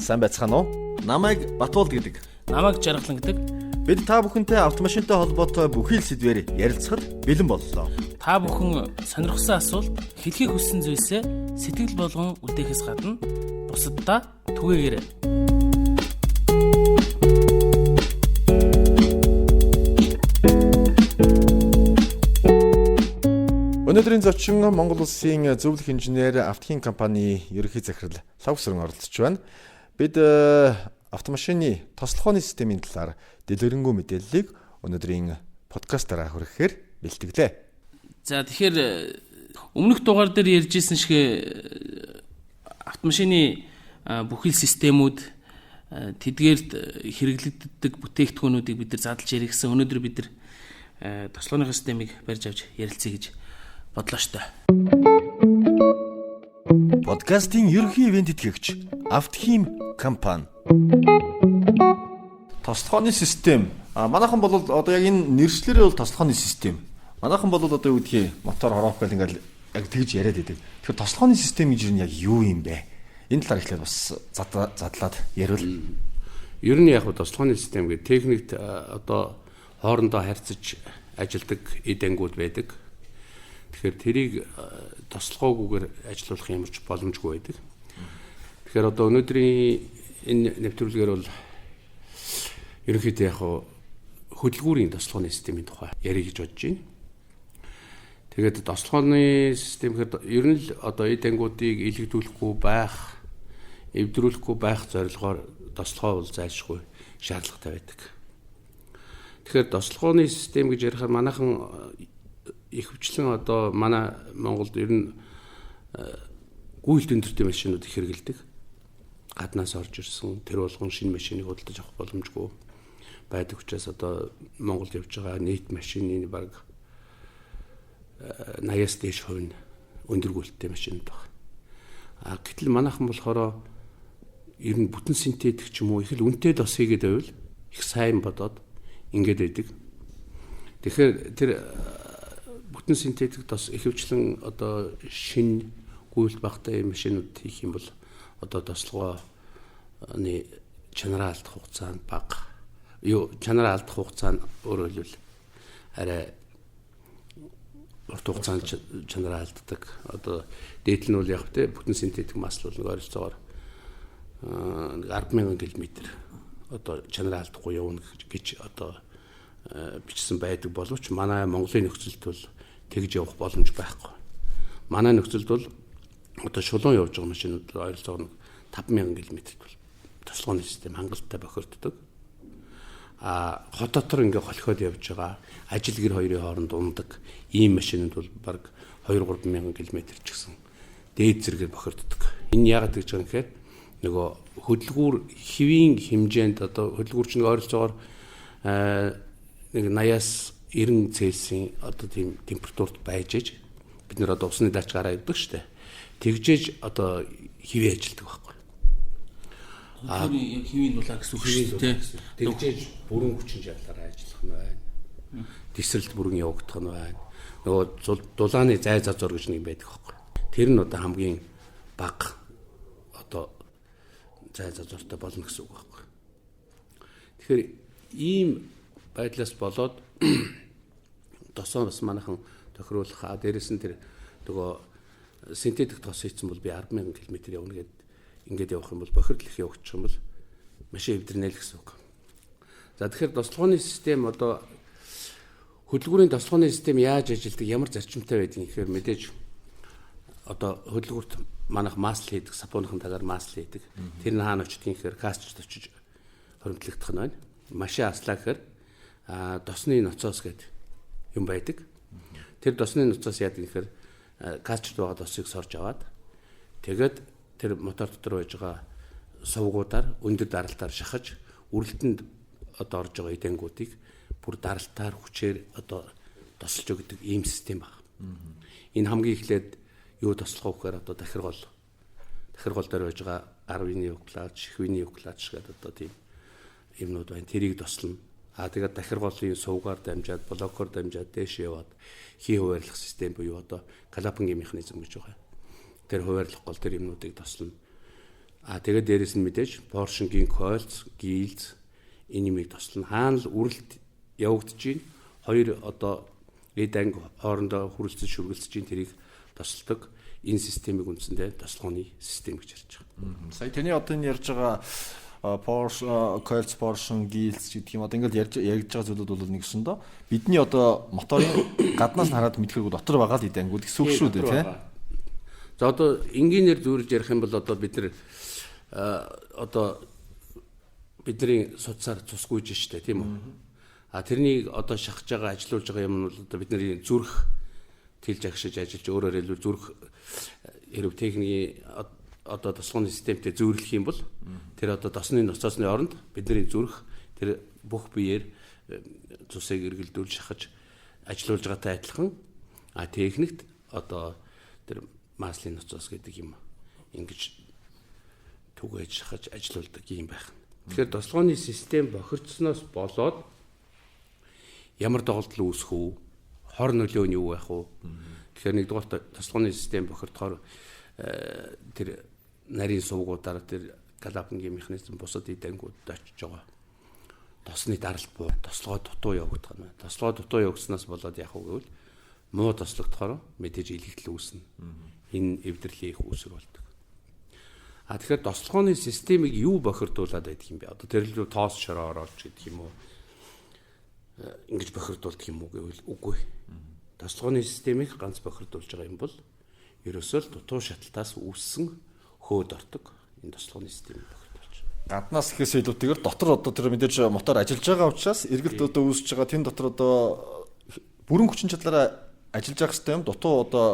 Сайн байцгаана уу? Намайг Батболд гэдэг. Намайг Жаргалан гэдэг. Бид та бүхэнтэй автомашинтай холбоотой бүхий л сэдвээр ярилцахад бэлэн боллоо. Та бүхэн сонирхсан асуулт, хэлхийг хүссэн зүйлсээ сэтгэл болгон үлдээхээс гадна бусаддаа түгээгээрэй. Өнөөдрийн зочин Монгол Улсын зөвлөх инженер автохын компани ерөнхий захирал Лавсран оролцож байна. Бид автомашины тослохооны системийн талаар дэлгэрэнгүй мэдээллийг өнөөдрийн подкастаараа хүргэхээр бэлтгэлээ. За тэгэхээр өмнөх дугаар дээр ярьжсэн шиг автомашины бүхэл системүүд тэдгээрт хэрэглэгддэг бүтээгдэхүүнүүдийг бид нар задлж ярихсан. Өнөөдөр бид нар тослооны системийг барьж авч ярилцъя гэж бодлоо штэ. Подкастын ерөнхий ивент тэтгэгч Автохим компани. Тослохооны систем. Манайхан бол одоо яг энэ нэршлэрээ бол тослохооны систем. Манайхан бол одоо юу гэдгийг мотор хороох гэл ингээл яг тэгж яриад байдаг. Тэгэхээр тослохооны систем гэж нь яг юу юм бэ? Энэ талаар ихлээр бас задлаад яриул. Ер нь яг тослохооны систем гэдэг техникт одоо хоорондоо харьцаж ажилдаг эдэнгүүд байдаг. Тэгэхээр тэрийг тослохоогүйгээр ажиллуулах ямарч боломжгүй байдаг. Тэгэхээр одоо өнөөдрийн энэ нэвтрүүлгээр бол ерөнхийдөө яг хөдөлгүүрийн тослохооны системийн тухай ярих гэж бодож байна. Тэгээд тослохооны систем гэхээр ер нь л одоо эдэнгүүдийг илэгдүүлэхгүй байх, эвдрүүлэхгүй байх зорилгоор тослохоо бол зайлшгүй шаардлагатай байдаг. Тэгэхээр тослохооны систем гэж ярихаар манайхан ихэвчлэн одоо манай Монголд ер нь гүйэлт өндөртэй машинууд их хэрэгэлдэг. Гаднаас орж ирсэн тэр болгон шинэ машиныг худалдаж авах боломжгүй байдаг учраас одоо Монголд явж байгаа нийт машины баг 80-аас дээш хувь нь өндөр гүйэлттэй машинууд байна. Гэтэл манайхан болохоор ер нь бүтэн синтетик ч юм уу их л үнэтэй дос хийгээд байвал их сайн бодоод ингэж байдаг. Тэгэхээр тэр бүтэн синтетик дос ихэвчлэн одоо шинэ гүйэлт багтай машинууд хийх юм бол одоо тослогооны чанараа алдах хугацаа нь бага. Чанараа алдах хугацаа нь өөрөөр хэлбэл арай урт хугацаанд чанараа алддаг. Одоо дээдл нь бол яг тэ бүтэн синтетик масл бол ойролцоогоор 10,000 км одоо чанараа алдахгүй явна гэж одоо бичсэн байдаг боловч манай Монголын нөхцөлд бол тэгж явах боломж байхгүй. Манай нөхцөлд бол одоо шулуун явж байгаа машинууд ойролцоогоор 5,000 км бол тослооны систем хангалттай бохирддог. Хот дотор ингээ холхиод явж байгаа ажил гэр хоёрын хооронд ундаг ийм машинууд бол баг 2-3,000 км ч гэсэн дээд зэрэгээр бохирддог. Энэ яагаад гэж байгаа юм гэхээр нөгөө хөдөлгүүр хэвийн хэмжээнд одоо хөдөлгүүр чинь ойролцоогоор нэг 80-аас 90 Цельсийн одоо тийм температурт байж ээж бид нэр одоо усны дач гараа өгдөг штэ. Тэгжээж одоо хэвээ ажилдаг байхгүй. Яг хэвийн дулаа гэсэн үг шүү дээ. Тэгжээж бүрэн хүчин чадлаараа ажиллах нь байна. Тесрэлт бүрэн явагдах нь байна. Нөгөө дулааны зай зазуур гэж нэг байдаг байхгүй. Тэр нь одоо хамгийн бага одоо зай зазууртай болно гэсэн үг байхгүй. Тэгэхээр ийм байдлаас болоод тосоо бас манайхан тохируулах дээрээс нь тэр нөгөө синтетик тос хийсэн бол би 10,000 км явна гэд ингээд явах юм бол бохирдлох явуучих юм бол машин эвдэрнэ л гэсэн үг. За тэгэхээр тослохооны систем одоо хөдөлгүүрийн тослохооны систем яаж ажилладаг, ямар зарчимтай байдгийг гэхээр мэдээж одоо хөдөлгүүрт манайх масл хийдэг, сапууныхан тагаар масл хийдэг. Тэр нь хаана очдөг гэхээр касчд очиж хоригдлогдох нь байна. Машин аслаа гэхээр досны ноцоос гэдэг юм байдаг. Тэр досны ноцоос яадаг гэхээр касчд байгаа досыг сорж аваад тэгээд тэр мотор дотор байж байгаа сувгуудаар өндөр даралтаар шахаж үрэлтэнд одоо орж байгаа эдэнгүүдийг бүр даралтаар хүчээр одоо тосолж өгдөг ийм систем байна. Энэ хамгийн эхлээд юу тослох вэ гэхээр одоо дахиргол дээр байж байгаа 10-ны клач, шихвийн клач гэдэг одоо тийм юмнууд байна. Тэрийг тослно. Тэгээд дахирголын сувгаар дамжаад, блокоор дамжаад дээш яваад хий хуваарлах систем буюу одоо клапингийн механизм гэж байгаа. Тэр хуваарлах гол тэр юмнуудыг тослно. Тэгээд дээрэс нь мэдээж Porsche-гийн coils, gills энэ юмыг тослно. Хаана л үрэлт явагдаж байна. Хоёр одоо эд анги хоорондоо хүрэлцэж шүргэлцэж байна. Тэрийг тосолдог. Энэ системийг үндсэндээ тослооны систем гэж ярьж байгаа. Сая таны одоо энэ ярьж байгаа Porsche, coils, Porsche, gills гэдэг юм одоо ингээд ярьж байгаа зүйлүүд бол нэгсэн доо. Бидний одоо моторын гаднаас нь хараад мэдхэрэг дотор байгаа л эд ангиуд гэсэн үг шүү дээ тийм. За одоо энгийнээр зүүрж ярих юм бол одоо бид нар одоо бидний судсаар цус гүйж штэ тийм үү. Тэрнийг одоо шахаж байгаа ажилуулж байгаа юм нь бол одоо бидний зүрх тэлж агшиж ажиллаж өөрөөр хэлбэл зүрх хэрэг техникийн одоо тослооны системтэй зөөрлөх юм бол тэр одоо тосны ноцоосны оронд бидний зүрх тэр бүх биеэр цусыг эргэлдүүл шахаж ажилуулж байгаатай адилхан техникт одоо тэр маслын ноцоос гэдэг юм ингэж түгээж шахаж ажилуулдаг юм байх. Тэгэхээр тослооны систем бохирдсноос болоод ямар доголдол үүсэх үү? Хор нөлөө нь юу байх вэ? Тэгэхээр нэгдүгээр тослооны систем бохирдохоор тэр нарийн сувгуудаар тэр галапингийн механизм бусад эд ангиудад очиж байгаа. Тосны даралт буу, тослогоо дутуу явагдах нь. Тослогоо дутуу явагдсанаас болоод яах вэ гэвэл муу тослогдохоор мэдээж илэгдэл үүснэ. Энэ эвдэрлийн их үүсэр болдог. Тэгэхээр тослогооны системийг юу бохирдуулаад байдаг юм бэ? Одоо тэрл тоос шороо оруулж гэдэг юм уу? Ингэж бохирдуулдаг юм уу гэвэл үгүй. Тослогооны системийг ганц бохирдуулж байгаа юм бол ерөөсөө л дутуу шаталтаас үүссэн хөөд ортог энэ тослогооны системийг бохирдуулж. Гаднаас ихээс илүүтэйгээр дотор одоо тэр мэдээж мотор ажиллаж байгаа учраас эргэлт одоо үүсэж байгаа тэнд дотор одоо бүрэн хүчин чадлаараа ажиллаж байгаа хэвээр юм дутуу одоо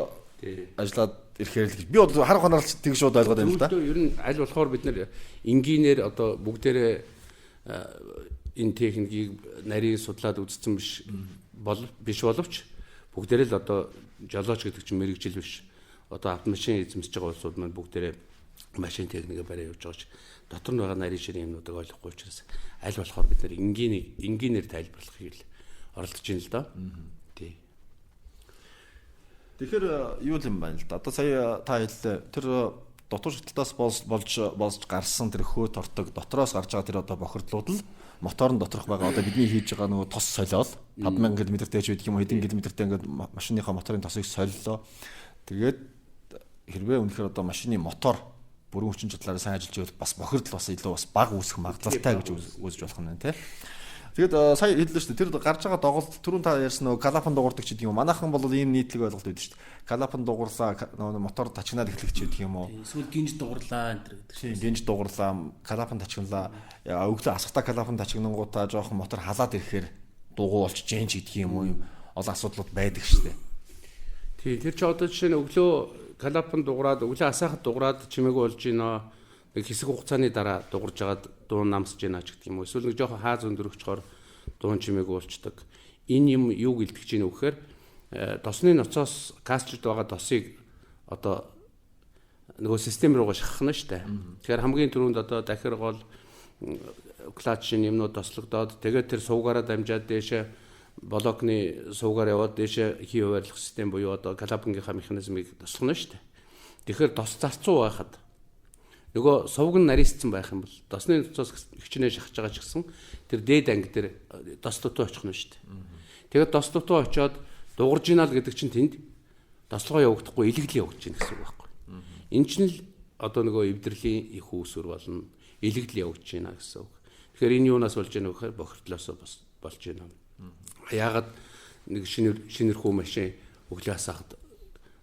ажиллаад ирэхээр л гэж би бол харах ханаар тэг шууд ойлгоод байна л да. Ер нь аль болохоор бид нар энгийнээр одоо бүгдээрээ энэ техникийг нарийн судлаад үзсэн биш боловч бүгдээрээ л одоо жолооч гэдэг чинь мэрэгжил биш. Одоо автомашин эзэмсэж байгаа улсууд маань бүгдээрээ машин техникээр барай явж байгаа ч дотор нь байгаа нарийн ширийн юмнуудыг ойлгохгүй учраас аль болохоор бид нар энгийнээр тайлбарлахыг л оролдож байна л да. Тий. Тэгэхээр юу юм байна л да. Одоо сая та хэллээ. Тэр дотор шаталтаас болж гарсан тэр хөөт ортог дотроос гарч байгаа тэр одоо бохирдлууд л моторын доторх байгаа одоо бидний хийж байгаа нөгөө тос солиол 5000 км-тэй ч байдаг юм уу хэдэн км-тэй ингээд машиныхаа моторын тосыг солилоо. Тэгээд хэрвээ үнэхээр одоо машины мотор бүрэн хүчин чадлаараа сайн ажиллаж байвал бас бохирдол бас илүү бас бага үүсэх магадлалтай гэж үзэж болох юм байна тий. Тэгээд сая хэллээ шүү дээ. Тэр гарч байгаа доголдол түрүүн та ярьсан нөгөө галапан дуурдаг ч гэдэг юм. Манайхан бол ийм нийтлэг ойлголт байдаг шүү дээ. Галапан дугуурлаа нөгөө мотор тачигнаад эхлэх ч гэдэг юм уу. Эсвэл гинж дугуурлаа энэ төр гэдэг. Тийм гинж дугуурлаа, галапан тачигналаа. Өглөө асахта галапан тачигнангуудаа жоохон мотор халаад ирэхээр дугуй болчих жин ч гэдэг юм уу. Олон асуудлууд байдаг шүү дээ. Тий, тэр чи одоо жишээ нь өглөө галапан дуграад өглөө асаахад дуграад чимээгүй болж гинөө. Хэсэг хугацааны дараа дуурж агаад дуун намсж гинэ ч гэдэг юм уу. Эсвэл нэг жоохон хаа зөндөрөгчхоор дуун чимээг уулцдаг. Энэ юм юуг илтгэж гинэ вэ гэхээр тосны ноцоос кастрд байгаа тосыг одоо нөгөө систем руугаа шахахна штэ. Тэгэхээр хамгийн түрүүнд одоо дахир гол клатчын юмнууд тослогдоод тэгээд тэр сувгаараа дамжаад дээшээ блокны сувгаар яваад дээшээ хий хуваарлах систем буюу одоо галапингийнхаа механизмыг тослохно штэ. Тэгэхээр тос зарцуу байхад нөгөө сувг нь нарийсцсан байх юм бол тосны ноцоос хичнээн шахаж байгаа ч гэсэн тэр дээд анги дээр тос дутуу очих нь шүү дээ. Тэгээд тос дутуу очиод дуурж ийна л гэдэг чинь тэнд тослогоо явагдахгүй илэгдэл явагдаж байна гэсэн үг байхгүй. Энэ чинь л одоо нөгөө эвдэрлийн их үүсвэр болно. Илэгдэл явагдаж байна гэсэн үг. Тэгэхээр энэ юунаас болж байна вэ гэхээр бохирдлоосоо болж байна. Яагаад нэг шинэрхүү машин өглөө асаахад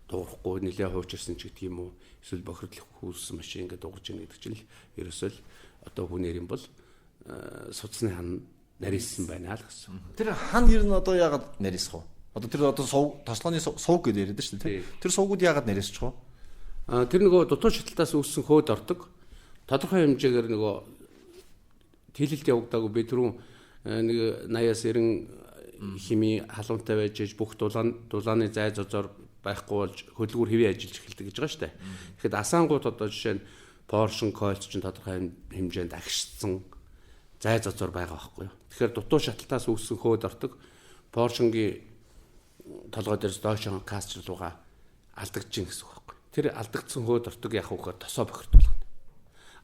дуурахгүй нэлээ хуучирсан ч гэдэг юм уу. Эсвэл бохирдлох хүүс машин ингээд дуурж ийн гэдэг чинь л ерөөсөө л одоо хүнээр юм бол судасны хан нарийсан байна л гэсэн. Тэр хан ер нь одоо яагаад нарийсах вэ? Одоо тэр одоо тослооны сувг гэдэг яриад шүү дээ. Тэр сувгууд яагаад нарийсчих вэ? Тэр нөгөө дутуу шаталтаас үүссэн хөөд ортог тодорхой хэмжээгээр нөгөө тэлэлт явагдаагүй би түрүүн нэг 80-аас 90 хими халуунтай байж бүх дулааны зай зозоор байхгүй болж хөдөлгүүр хэвээ ажиллаж эхэлдэг гэж байгаа шүү дээ. Тэгэхэд асаангууд одоо жишээ нь Porsche, Coils ч тодорхой хэмжээнд агшсан зай зозоор байгаа байхгүй юу. Тэгэхээр дутуу шаталтаас үүссэн хөөд ортог Porsche-гийн толгой дээрс доош кастр руугаа алдагдчихин гэсэн үг байхгүй. Тэр алдагдсан хөөд ортог яг үгээр тосоо бохирдуулах.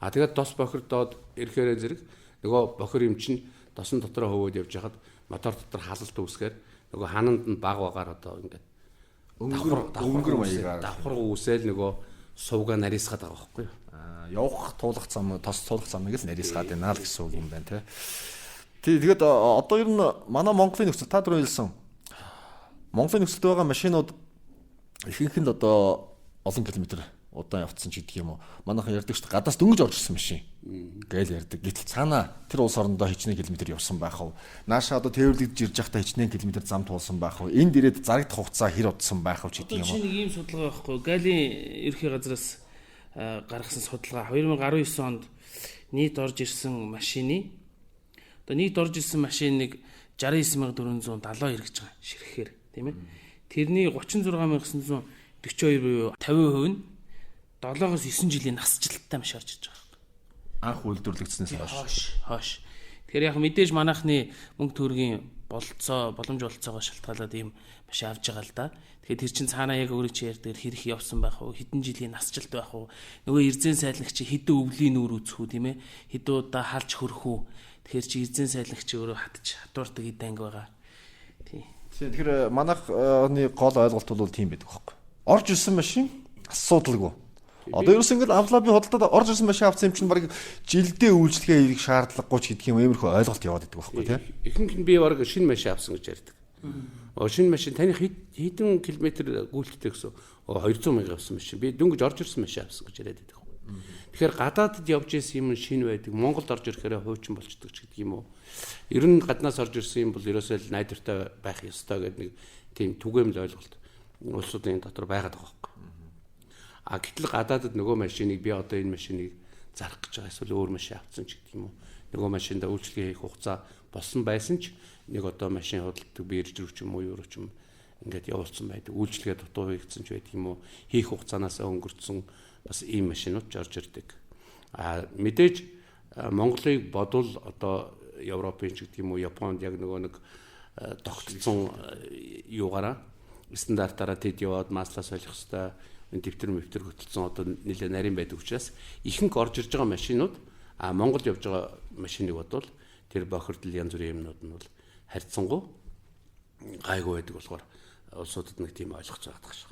Тэгээд дос бохирдоод ирэхээр зэрэг нөгөө бохир юм чинь досон дотроо хөвөөд явж хахад мотор дотор халалт үүсгээр нөгөө хананд нь баг багаар одоо ингээд өнгөр маягаар давхар үүсэл нөгөө сувга нарийсгаад байгаа байхгүй юу? Явах туулах зам тос туулах замыг л нарийсгаад байна л гэсэн үг юм байна тий. Тэгээд одоо ер нь манай Монголын нөхцөл та түрүү хэлсэн Монголын нөхцөлд байгаа машинууд ихэнх нь одоо олон километр удаан явцсан ч гэдэг юм уу. Манайхан ярьдаг шүү дээ. Гадаас дөнгөж орж ирсэн машин гээл ярьдаг. Гэтэл цаана тэр улс орондоо хичнээн километр явсан байх уу? Нааша одоо тээвэрлэгдэж ирж байхдаа хичнээн километр зам туулсан байх уу? Энд ирээд зарагдах хугацаа хэр удсан байх уу ч гэдэг юм уу. Чи нэг ийм судалгаа байхгүй. Галийн ерхий газраас гаргасан судалгаа 2019 онд нийт орж ирсэн машины одоо нийт орж ирсэн машиныг 69470 хэрэгж байгаа ширхэхээр тийм ээ. Тэрний 36942 буюу 50% нь 7-оос 9 жилийн насжилттай маш орж иж байгаа. Анх үйлдвэрлэгдснээс Хойш. Тэгэхээр яг мэдээж манайхны мөнгө төгрөгийн боломж болцоогоо шалтгаалаад ийм маш авж байгаа л да. Тэгэхээр тэр чин цаанаа яг өөрөө чи ярьдаг хэрэг явсан байх уу? Хэдэн жилийн насжилт байх уу? Нөгөө эрзэн сайллагч хэдэн өвлийн нүүр үзэх үү тийм ээ? Хэдэн удаа халж хөрөх үү? Тэгэхээр чи эрзэн сайллагч өөрөө хатуурдаг хэдэн анги байгаа. Тийм. Тэгэхээр манайхны гол ойлголт бол тийм байдаг байхгүй. Орж ирсэн машин асуудалгүй. Одоо ерөөс ингээд авлабын худалдаад орж ирсэн машин авсан юм чинь баг жилдээ үйлчлэгээ хийх шаардлагагүй ч гэдгийг юм иймэрхүү ойлголт яваад байдаг байхгүй тийм. Ихэнх нь би бараг шинэ машин авсан гэж ярьдаг. Шинэ машин таны хэдэн километр гүйлттэй гэсэн 200 мянга авсан машин. Би дөнгөж орж ирсэн машин авсан гэж яриад байдаг. Тэгэхээр гадаадд явж исэн юм шинэ байдаг. Монголд орж ирэхээр хуучин болчдөг ч гэдэг юм уу. Ер нь гаднаас орж ирсэн юм бол ерөөсөө л найдвартай байх ёстой гэдэг нэг тийм түгээмэл ойлголт улсуудын дотор байгаад байгаа байхгүй. Гэтэл гадаадд нөгөө машиныг би одоо энэ машиныг зарах гэж байгаа эсвэл өөр машин авсан ч гэдэг юм уу. Нөгөө машинда үйлчлэгээ хийх хугацаа болсон байсан ч нэг одоо машин худалдаг бирж рүү ч юм уу юу ч юм ингээд явуулсан байдаг. Үйлчлэгээ дутуу хийгдсэн ч байдаг юм уу. Хийх хугацаанаас өнгөрцөн бас ийм машинууд ч орж ирдэг. Мэдээж Монголыг бодвол одоо Европын ч гэдэг юм уу Японд яг нөгөө нэг тогтцсон юугаараа стандартаараа тэд яваад маслаа солих хэвээр дэвтэр хөтөлсөн одоо нэлээд нарийн байдаг учраас ихэнх орж ирж байгаа машинууд Монгол явж байгаа машиныг бодвол тэр бохирдол янз бүрийн юмнууд нь бол харьцангуй гайгүй байдаг болохоор улсуудад нэг тийм ойлгоц байгаа шүү.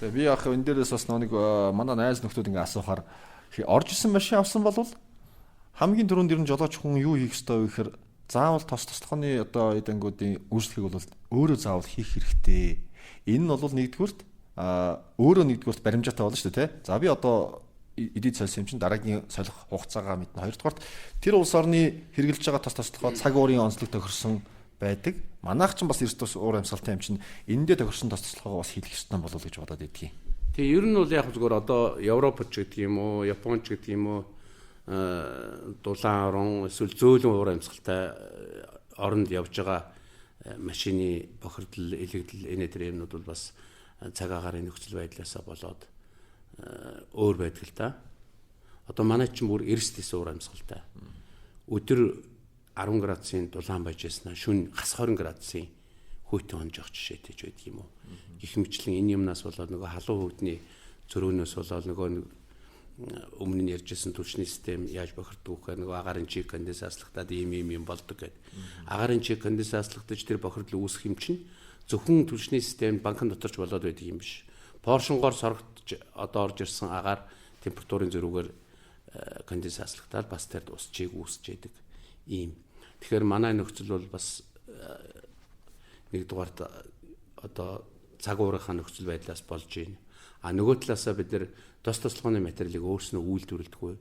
Тэгээ би яг энэ дээрээс бас нэг манай найз нөхдүүд ингээ асуухаар орж ирсэн машин авсан бол хамгийн түрүүнд ер нь жолооч хүн юу хийх ёстой вэ гэхээр заавал тослохны одоо эдангуудын үйлчлэгийг бол өөрөө заавал хийх хэрэгтэй. Энэ нь бол нэгдүгürt өөрөө нэгдүгürt баримжаатай болно шүү дээ, тий. За би одоо эдийн засгийн юм чинь дараагийн солих хугацаагаа мэднэ. Хоёрдугаарт тэр улс орны хэрэгжилж байгаа тослохоо цаг уурын онцлог тохирсон байдаг. Манайх ч бас эрт ус уур амьсгалтай юм чинь энэндээ тохирсон тослохоо бас хийх ёстой болов уу гэж бодоод байдгийг. Тэгээ ер нь бол яг зүгээр одоо Европч гэдэг юм уу, Японч гэдэг юм уу дулаан орон эсвэл зөөлөн уур амьсгалтай оронд явж байгаа машины бохирдол, илэгдэл энэ төр юмнууд бол бас цаг агаарын нөхцөл байдлаасаа болоод өөр байдаг л да. Одоо манай чинь бүр эрсдэс уур амьсгалтай. Өдөр 10 градусын дулаан байж яснаа шөнө гас 20 градусын хүйтэн хонжох жишээтэй ч байдаг юм уу. Их мэтлэн энэ юмнаас болоод нөгөө халуун хөвдний зөрөөнөөс болоод нөгөө өмнө нь ярьжсэн түвшний систем яаж бохирддог гэхээр нөгөө агаарын чиг конденсатлагдаад ийм юм болдог гэдэг. Агаарын чиг конденсатлагдаж тэр бохирдол үүсэх юм чинь зөвхөн түвшний систем банкн доторч болоод байдаг юм биш. Поршонгоор сорогдож одоо орж ирсэн агаар температурын зөрүүгээр конденсатлагдаад бас тэр ус чиг үүсэж байдаг ийм. Тэгэхээр манай нөхцөл бол бас нэгдүгээрт одоо цаг уурынхаа нөхцөл байдлаас болж байна. Нөгөө талаасаа бид нэр тос тослогооны материалыг өөрснөө үйлдвэрлэдэггүй.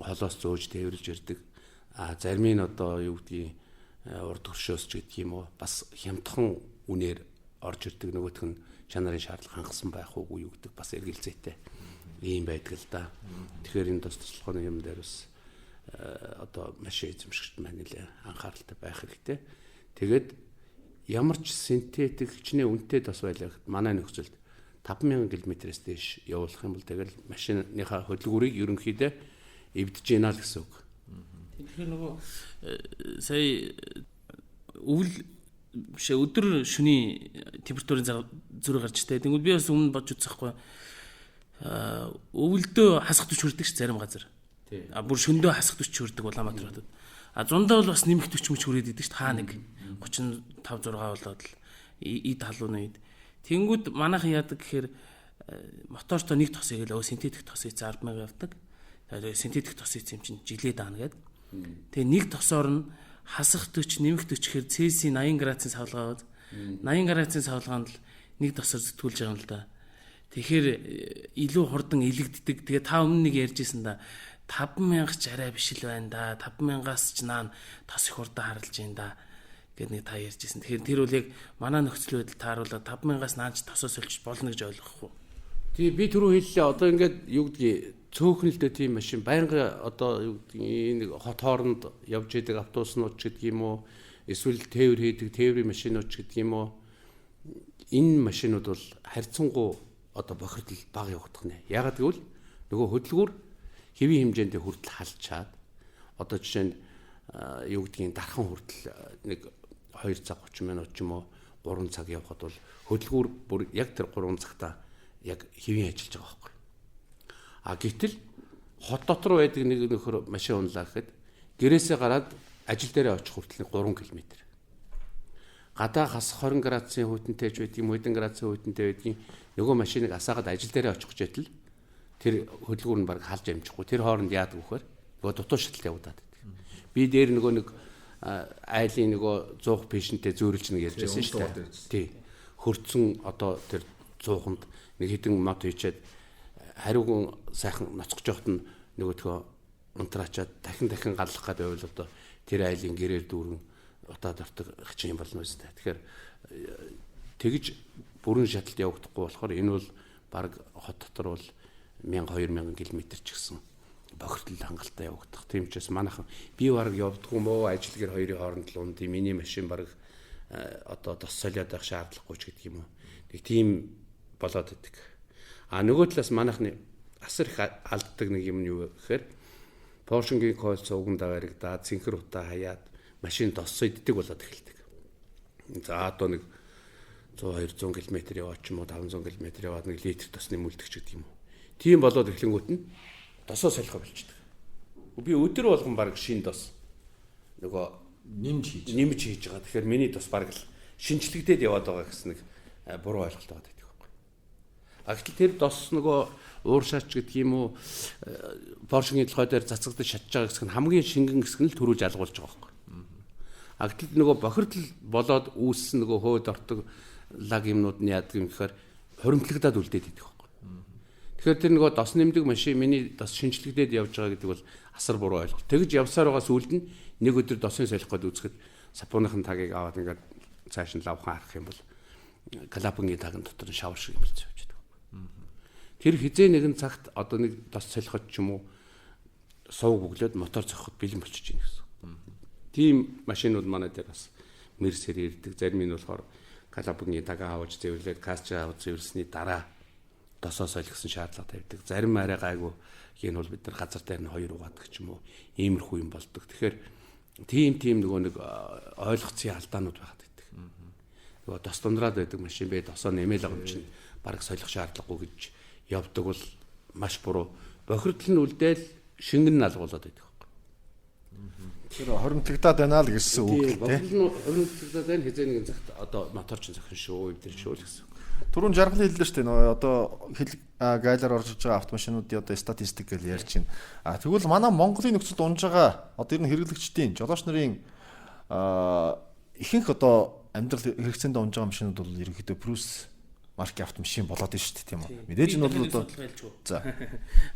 Холоос зөөж тээвэрлж ирдэг. Зарим нь одоо юу гэдгийг урд төршөөс ч гэдэг юм уу бас хямдхан үнээр орж ирдэг. Нөгөөх нь чанарын шаардлага хангасан байх уугүй юу гэдэг бас эргэлзээтэй ийм байдаг л да. Тэгэхээр энэ тос тослогооны юм дээр бас одоо машин эзэмшигчд маань нэлээ анхааралтай байх хэрэгтэй. Тэгээд ямар ч синтетик хичнээн үнэтэй тос байлаа манай нөхцөлд 5000 км-с дээш явуулах юм бол тэгэл машиныхаа хөдөлгүүрийг ерөнхийдөө эвдэж гинэ л гэсэн үг. Тэгэхээр нөгөө сая өдөр шөнийн температурын зөрүү гарч таа. Тэгвэл би бас өмнө бодж үзэхгүй. өвөлдөө хасах төч хүрдэг ш зарим газар. Бүр шөндөө хасах төч хүрдэг Улаанбаатар хотод. Зундаа бол бас нэмэх төч мөч хүрээд идэг ш хаа нэг 35 6 болоод л ид халууны үед. Тэнгүүд манайхан яадаг гэхээр мотортой нэг тос игээл синтетик тос ийц 10,000 явдаг. Тэгээд синтетик тос ийц юм чинь жилээ даана гэдэг. Тэгээ нэг тосоор нь хасах төч нэмэх төч гэхээр Цельсийн 80 градусын савлгаа 80 градусын савлгаанд л нэг тосоор зэтгүүлж байгаа юм л да. Тэгэхээр илүү хурдан илэгддэг. Тэгээ та өмнө нэг ярьжсэн да 5,000 ч арай биш л байна да. 5,000-аас ч наан тос их хурдан харалж байна да гэд нэг та ярьжсэн. Тэгэхээр тэр үл яг манай нөхцөл байдал тааруулаад 5,000-аас наанч тосоос олж болно гэж ойлгохгүй. Тий би түрүү хэллээ одоо ингээд юу гэдгийг цөөхнөлдөө тийм машин байнга одоо юу гэдгийг нэг хот хооронд явж идэг автобуснууд ч гэдэг юм уу эсвэл тээвэр хийдэг тээврийн машинууд ч гэдэг юм уу энэ машинууд бол харьцангуй одоо бохирдол бага явагдах нэ. Яагаад гэвэл нөгөө хөдөлгүүр хэвийн хэмжээндээ хүртэл халчаад одоо жишээ нь юу гэдгийг дархан хүртэл нэг 2 цаг 30 минут ч юм уу 3 цаг явхад бол хөдөлгүүр бүр яг тэр 3 цагта яг хэвийн ажиллаж байгаа байхгүй. А гэтэл хот дотор байдаг нэг нөхөр машин унлаа гэхэд гэрээсээ гараад ажил дээрээ очих хүртэл 3 км. Гадаа хас 20 градусын хүйтэнтэй ч байдгийн 10 градусын хүйтэнтэй байдгийн нөгөө машиныг асаагаад ажил дээрээ очих гэжэл тэр хөдөлгүүр нь баг халж амжихгүй. Тэр хооронд яадаг вөхөр нөгөө дутуу шаталт явагдаад байдаг. Би дээр нөгөө нэг айлын нөгөө 100 пэшентэй зөөрөлж нэг ярьж байсан шүү дээ. Тий. Хөрцөн одоо тэр 100-нд нэг хэдэн мод хийчээд хариугун сайхан ноцгож явахт нь нөгөөдхөө унтраачаад дахин галлах гэдэг байвал одоо тэр айлын гэрээр дүүрэн утаад ортог хачин юм болно үстэй. Тэгэхээр тэгж бүрэн шаталт явагдахгүй болохоор энэ бол баг хот дотор бол 1000-2000 км ч гэсэн бохирдол хангалттай явагдах. Тийм учраас манайхан би баг явдггүй мó ажил гэр хоёрын хооронд л унд миний машин баг одоо тос солиод байх шаардлагагүй ч гэдэг юм уу. Нэг тийм болоод идэг. А нөгөө талаас манайхны асар их алддаг нэг юм нь юу гэхээр Porsche-гийн койл цуган давааригдаад цэнхэр утаа хаяад машин тоссоо иддэг болоод эхэлдэг. За одоо нэг 100-200 км яваад ч юм уу 500 км яваад нэг литр тосны мүлдэгч гэдэг юм уу. Тийм болоод эхлэнгүүт нь тосоо солихоо болчихдог. Би өдөр болгон баг шин тос нөгөө нэмж хийж байгаа. Тэгэхээр миний тос баг л шинжлэгдээд яваад байгаа гэсэн нэг буруу ойлголт байгаа гэдэг байхгүй. А гэтэл тэр тос нөгөө ууршаач гэдэг юм уу Porsche-гийн толгой дээр цацагдаж шатж байгаа хэсэг нь хамгийн шингэн хэсэг нь л төрүүлж алгуулж байгаа байхгүй. А гэтэл нөгөө бохирдол болоод үүссэн нөгөө хөөд ортог лаг юмнууд нь яадаг юм гэхээр хуримтлагдаад үлдээд идэх байхгүй. Тэгэхээр тэр нөгөө тос нэмдэг машин миний тос шинжлэгдээд явж байгаа гэдэг бол асар буруу ойлголт. Тэгж явсаар байгаа сүүлд нь нэг өдөр тосын солих гээд үзэхэд сапууныхын тагийг аваад ингээд цааш нь лавхан харах юм бол Галапагийн тагын дотор шавар шиг юм болчихж байгаа. Тэр хизээ нэгэн цагт одоо нэг тос солиход ч юм уу сувг бүглөөд мотор зохиход бэлэн болчихж байна гэсэн. Тийм машинууд манай дээр бас Мерсер ирдэг. Зарим нь болохоор Галапагийн тагаа аваж зэвэрлээд касча аваж зэвэрлсэний дараа тосоо солихсон шаардлага тавьдаг. Зарим арай гайгүй энэ бол бид нар газар дээр нь 2 угаадаг ч юм уу иймэрхүү юм болдог. Тэгэхээр тийм нөгөө нэг ойлгоцсон алдаанууд байгаад байдаг. Нөгөө тос дундраад байдаг машин бэ тосоо нэмэл байгаа юм чинь бараг солих шаардлагагүй гэж явдаг бол маш буруу. Бохирдол нь үлдээл шингэн нь алгуулад байдаг. Тэр хоримтлагдаад байна л гэсэн үг тийм. Бохирдол нь хоримтлагдаад байна хязгаар нэгэн цагт одоо моторч зохин шүү, эвдэр шүү л гэсэн. Түрүүн жаргал хэллээ шүү дээ. Нөгөө одоо гайлаар орж иж байгаа автомашинуудын одоо статистик гэж ярьж байна. А тэгвэл манай Монголын нөхцөлд унж байгаа одоо ер нь хэрэглэгчдийн жолооч нарын ихэнх одоо амьдрал хэрэгцээнд унж байгаа машинууд бол ерөнхийдөө Prius маркийн автомашин болоод байна шүү дээ тийм үү. Мэдээж нь бол одоо за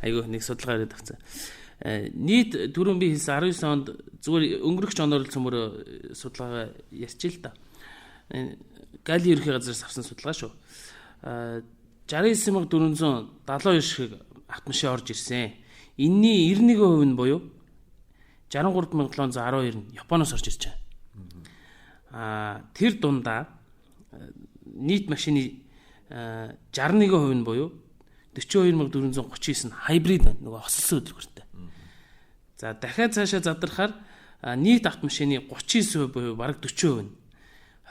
айгүй нэг судалгаа яриад авцсан. Нийт түрүүн би хэлсэн 19 онд зүгээр өнгөрөх оноор л цөмөр судалгаа ярьчих л да. Гали ерхий газраас авсан судалгаа шүү. 69472 шиг автомашин орж ирсэн. Энэний 91% нь буюу 63712 нь Японоос орж ирж байгаа. Тэр дундаа нийт машины 61% нь буюу 42439 нь хайбрид байна. Нөгөө хослолсон хөдөлгөөртэй. За дахиад цаашаа задрахаар нийт автомашины 39% буюу бараг 40% нь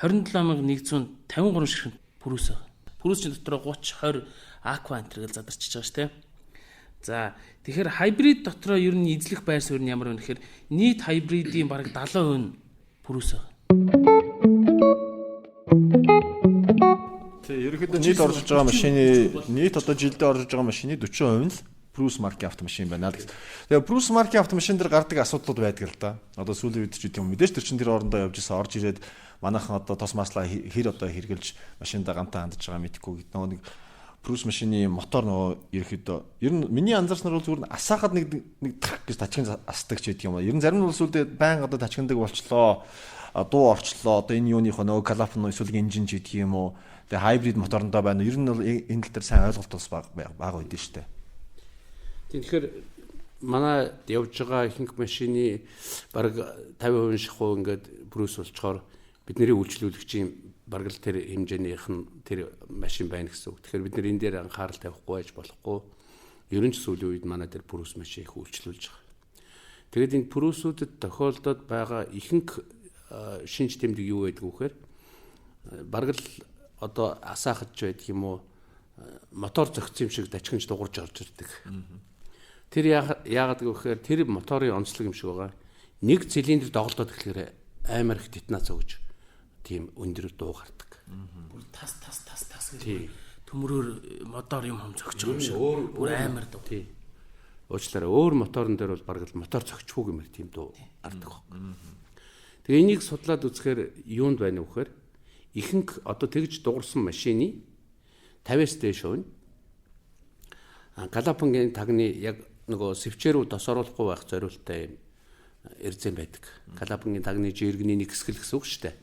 27153 ширхэг Prius байна. Пүрүүсийн дотроо 30 20 аква энтергээл задарчиж байгаа шүү дээ. За тэгэхээр хайбрид дотроо ер нь эзлэх байр суурь нь ямар вэ гэхээр нийт хайбридийн бараг 70% пүрүүс байгаа. Тэгээ ерөнхийдөө нийт орж байгаа машины нийт одоо жилдээ орж байгаа машины 40% нь л Пруус маркийн автомашин байна л гэсэн. Тэгээ Пруус маркийн автомашин дээр гардаг асуудлууд байдаг л да. Одоо сүүлийн үед ч гэдэг юм мэдээж тэр орндоо явж исэн орж ирээд манайхан одоо тос маслаа хэр одоо хэрглэж машиндаа гамтаа хандж байгаа мэдхгүй нөгөө нэг Пруус машины мотор нөгөө ерөөхдөө ер нь миний анзаарснаар бол зүгээр асаахад нэг трак гэж тачгийн асдаг ч гэдэг юм. Ер нь зарим нь бол сүүлдээ байнга одоо тачгиндаг болчлоо. Дуу орчлоо. Одоо энэ юуных нөгөө калафн эсвэл энжин ч гэдэг юм уу. Тэгээ хайбрид моторондоо байна. Ер нь бол энэ тал дээр сайн ойлголт бас бага байдэн штэ. Тэгэхээр манай явж байгаа ихэнх машины бараг 50% шахуу ингээд Пруус болчоор бидний үйлчлүүлэгчийн бараг л тэр хэмжээнийх нь тэр машин байна гэсэн үг. Тэгэхээр бид нэр энэ дээр анхаарал тавихгүй байж болохгүй. Ерөн ч сүүлийн үед манай тэр Пруус машин их үйлчлүүлж байгаа. Тэгээд энэ Пруусүүдэд тохиолдоод байгаа ихэнх шинж тэмдэг юу байдаг вэхээр бараг л одоо асаахад ч байдаг юм уу мотор зөгцсөн юм шиг дачгинж дуурж орж ирдэг. Тэр яагаад гэвэл тэр моторын онцлог юм шиг байгаа. Нэг цилиндр доголдоод эхлэхээр амар их детонац өгж тийм өндөр дуу гардаг. Бүр тас гэж төмрөөр мотор юм зөгч байгаа юм шиг. Бүр амар дуу. Тий. Уучлаарай өөр моторн дээр бол бараг л мотор зөгчгүй гэмээр тийм дуу гардаг байхгүй. Тэгээ энийг судлаад үзэхээр юунд байна вэ гэхээр ихэнх одоо тэгж дуурсан машины 50-аас дээш хувь Галапагийн тагны яг нөгөө сэвчээрүү тос оруулахгүй байх зорилттой эрзэн байдаг. Галапагийн тагны жиргэний нэг хэсэг л гэсэн үг шүү дээ.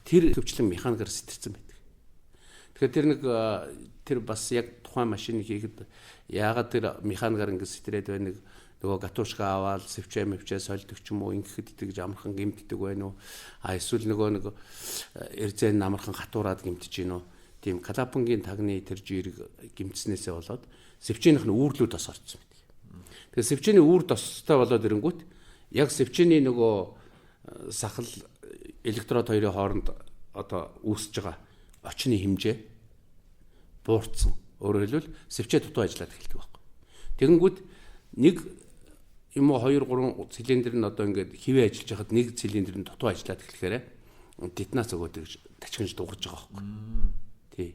Тэр хөвчлэн механикаар сэтэрсэн байдаг. Тэгэхээр тэр бас яг тухайн машиныг хийхэд яагаад тэр механикаар ингэ сэтэрээд байна нөгөө гатушка аваад сэвчээ сольдог ч юм уу ингэхэд тэгж амархан гэмтдэг байна уу? Эсвэл нөгөө эрзэн амархан хатуураад гэмтэж гин үү? Тийм Галапагийн тагны тэр жирэг гэмтснээсээ болоод сэвчээнийх нь үүрлүү тос орцсон байдаг. Тэгэхээр сэвчээний үүр тостой болоод ирэнгүүт яг сэвчээний нөгөө сахал электрод хоёрын хооронд одоо үүсэж байгаа очны хэмжээ буурсан. Өөрөөр хэлбэл сэвчээ дутуу ажиллаад эхэлдэг байхгүй. Тэгэнгүүт нэг юм уу 2 3 цилиндр нь одоо ингээд хивээ ажиллаж хахад нэг цилиндр нь дутуу ажиллаад эхлэхээр детонац өгөөд тачгинж дуурж байгаа байхгүй. Тий.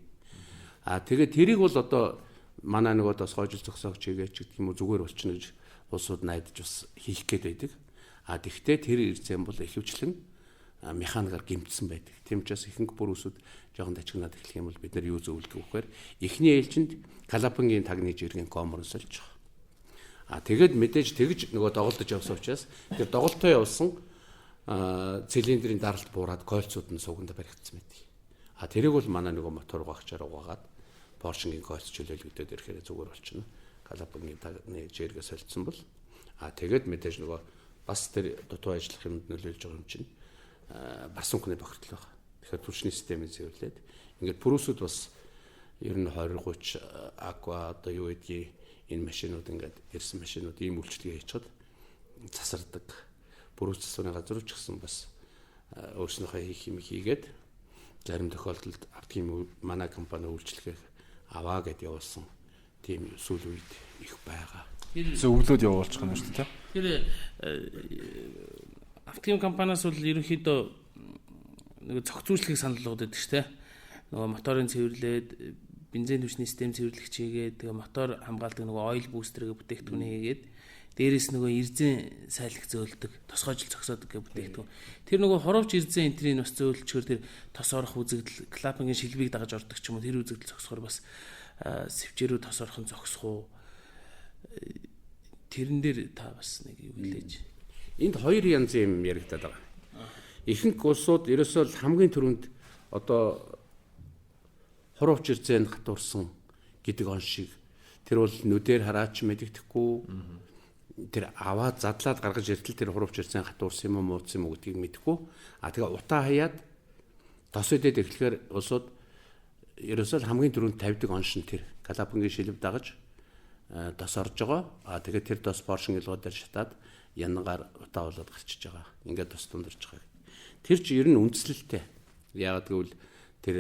Тэгээд тэрийг бол одоо манай нөгөө бас хойжил зогсоогч хийгээч гэдэг юм уу зүгээр болчихно гэж улсууд найдаж бас хийх гээд байдаг. Тэгвэл тэр эрзэн бол ихэвчлэн механикаар гэмтсэн байдаг. Тийм учраас ихэнх бүрүүсүүд жоохон тачигнаад эхлэх юм бол бид нар юу зөвлөдөг вэхээр эхний ээлжинд Галапагийн тагны жиргэн комор сольж байгаа. Тэгээд мэдээж тэгж нөгөө доголдож явсан учраас тэр доголтоо явсан цилиндрийн даралт буураад койлцууд нь суганда баригдсан байдаг. Тэрийг бол манай нөгөө мотор гагчаар угаагаад Поршенгийн койлц чөлөөлөгдөд ирэхээр зүгээр болчихно. Галапагийн тагны жиргээ солилцсон бол тэгээд мэдээж нөгөө бас тэр дутуу ажиллах юмд нөлөөлж байгаа юм чинь бас сүнхний бохирдол байна. Тэгэхээр түлшний системийг зөвлөд ингээд пүрүүсүүд бас ер нь 20 30 аква одоо юу гэдгийг энэ машинууд ингээд ирсэн машинууд ийм үйлчлэгээ хийж чад засардаг. Пүрүүс засварын газар ч гэсэн бас өөрснийхөө хийх юм хийгээд зарим тохиолдолд автгийн манай компани үйлчлэгээ аваа гэд явуулсан тийм сүүл үед их байгаа. Зөвлөд явуулчих юм шүү дээ. Тэр автгийн компаниас бол ерөнхийдөө нэг зохицуулалтыг санал болгодог шүү дээ. Нөгөө моторын цэвэрлээд бензин түвшний систем цэвэрлэгч хийгээд тэгээ мотор хамгаалдаг нөгөө ойл бустер гэх бүтээгдэхүүн хийгээд дээрээс нөгөө эрзэн сайлах зөөлдөг, тосгоожил зогсоодог гэх бүтээгдэхүүн. Тэр нөгөө хоровч эрзэн энтрийн бас зөөлчгөр тэр тос орох үзэгдэл, клапангийн шилбийг дагаж ордог ч юм уу тэр үзэгдэл зогсохоор бас сэвчээрүү тос орхон зогсох уу? Тэрэн дээр та бас нэг юу хэлээж. Энд хоёр янзын юм яригдаад байгаа. Ихэнх улсууд ерөөсөө хамгийн түрүүнд одоо хоровч эрзэнд хатуурсан гэдэг он шиг тэр бол нүдээр хараач мэддэхгүй тэр аваад задлаад гаргаж иртэл тэр хуравч ирсэн хатуурсан юм уу муудсан юм уу гэдгийг мэдэхгүй. Тэгээ утаа хаяад тос үдээд эхлэхээр улсууд ерөөсөө хамгийн түрүүнд тавьдаг оншин тэр Галапагийн шилбэг дагаж тос орж байгаа. Тэгээд тэр тос Поршен илгуудаар шатаад янгаар утаа болоод гарчиж байгаа. Ингээд тос тундарч байгаа. Тэр чинь ер нь үндслэлтэй. Яагаад гэвэл тэр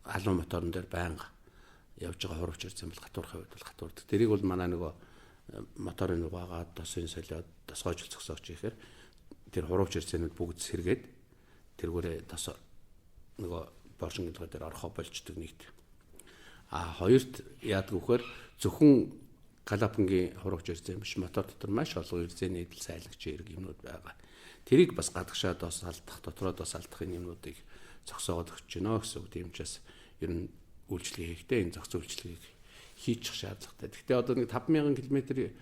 халуун моторн дээр байнга явж байгаа хуравч ирсэн бол хатуурхай үед бол хатуурдаг. Тэрийг бол манай нөгөө моторын нугаагаад тосын солиод тосгоожил зогсоогч ихээр тэр хуравч ирсэнүүд бүгд сэргээд тэргүүрээ тос нөгөө боршин гэдэг дээр орохоо болждөг нэгт. Хоёрт яадаг вөхөр зөвхөн Калапангийн хуравч ирсэн биш мотор дотор маш олон ирзэний эдэл сайлагч эрг юмнууд байгаа. Тэрийг бас гадагшаад бас алдах, дотроод бас алдахын юмнуудыг зогсоогоод өгч гинэ гэсэн үг. Тийм учраас ер нь үйлчлэг хийхдээ энэ зохиц үйлчлэгийг хийчих шаардлагатай. Гэхдээ одоо нэг 5000 км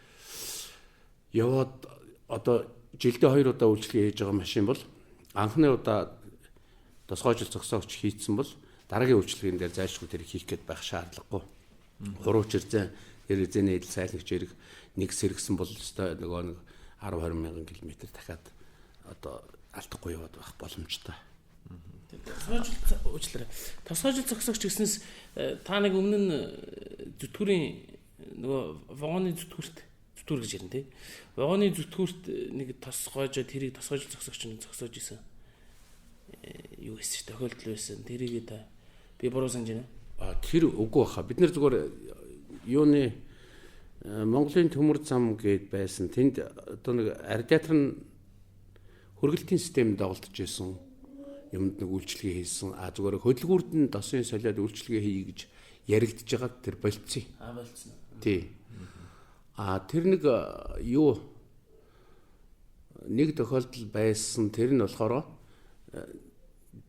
яваад одоо жилдээ 2 удаа үйлчлэг хийж байгаа машин бол анхны удаа тосгоожил зогсоогч хийцэн бол дараагийн үйлчлэгийн дээр зайлшгүй тэрийг хийх гээд байх шаардлагагүй. Хуравч ирзэн эрзэний эдэл сайлагч эрг нэг сэргсэн бол өстой нөгөө нэг 10-20 мянган км дахиад одоо алдахгүй яваад байх боломжтой. Тосгоожил зогсоогч гэснээс та нэг өмнө нь зүтгүүрийн нөгөө вагоны зүтгүүр гэж ярина тий. Вагоны зүтгүүрт нэг тосгоожоо тэрийг тосгоожил зогсоогч нь зогсоож исэн. Юу гэсэн ч тохиолдол байсан. Тэрийг та би буруу санаж байна. Тэр үгүй баха. Бид нэр зүгээр юуны Монголын төмөр зам гээд байсан. Тэнд одоо нэг радиатор нь хөргөлтийн системд доголдож байсан. Юмд нэг үйлчлэгээ хийсэн. Зүгээр хөдөлгүүрд нь досын солиод үйлчлэгээ хий гэж яригдж байгаа тэр болцсон. Болцсон. Тий. Тэр нэг юу нэг тохиолдол байсан. Тэр нь болохоор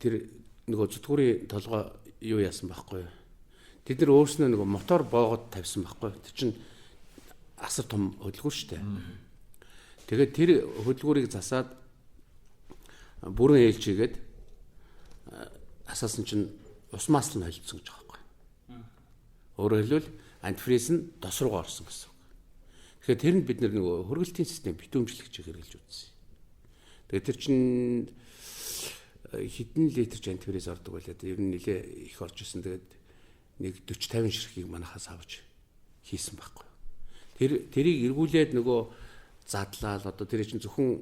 тэр нөгөө зүтгүүрийн толгой юу яасан байхгүй юу? Тэд нар өөрснөө нөгөө мотор боогод тавьсан байхгүй. Тэр чинь асар том хөдөлгүүр шүү дээ. Тэгээд тэр хөдөлгүүрийг засаад бүрэн ээлжигээд асаасан чинь ус маслал нь холилдсон гэж байгаа байхгүй. Өөрөөр хэлбэл антифриз нь дос руугаа орсон гэсэн үг. Тэгэхээр тэр нь бид нөгөө хөргөлтийн систем битүүмжлэгч хэрэгжилж үзсэн. Тэгээд тэр чинь хэдэн литр антифриз ордог байлаа. Ер нь нэлээ их орж исэн. Тэгээд нэг 40-50 ширхгийг манахаас авч хийсэн байхгүй. Тэрийг эргүүлээд нөгөө задлал одоо тэр чинь зөвхөн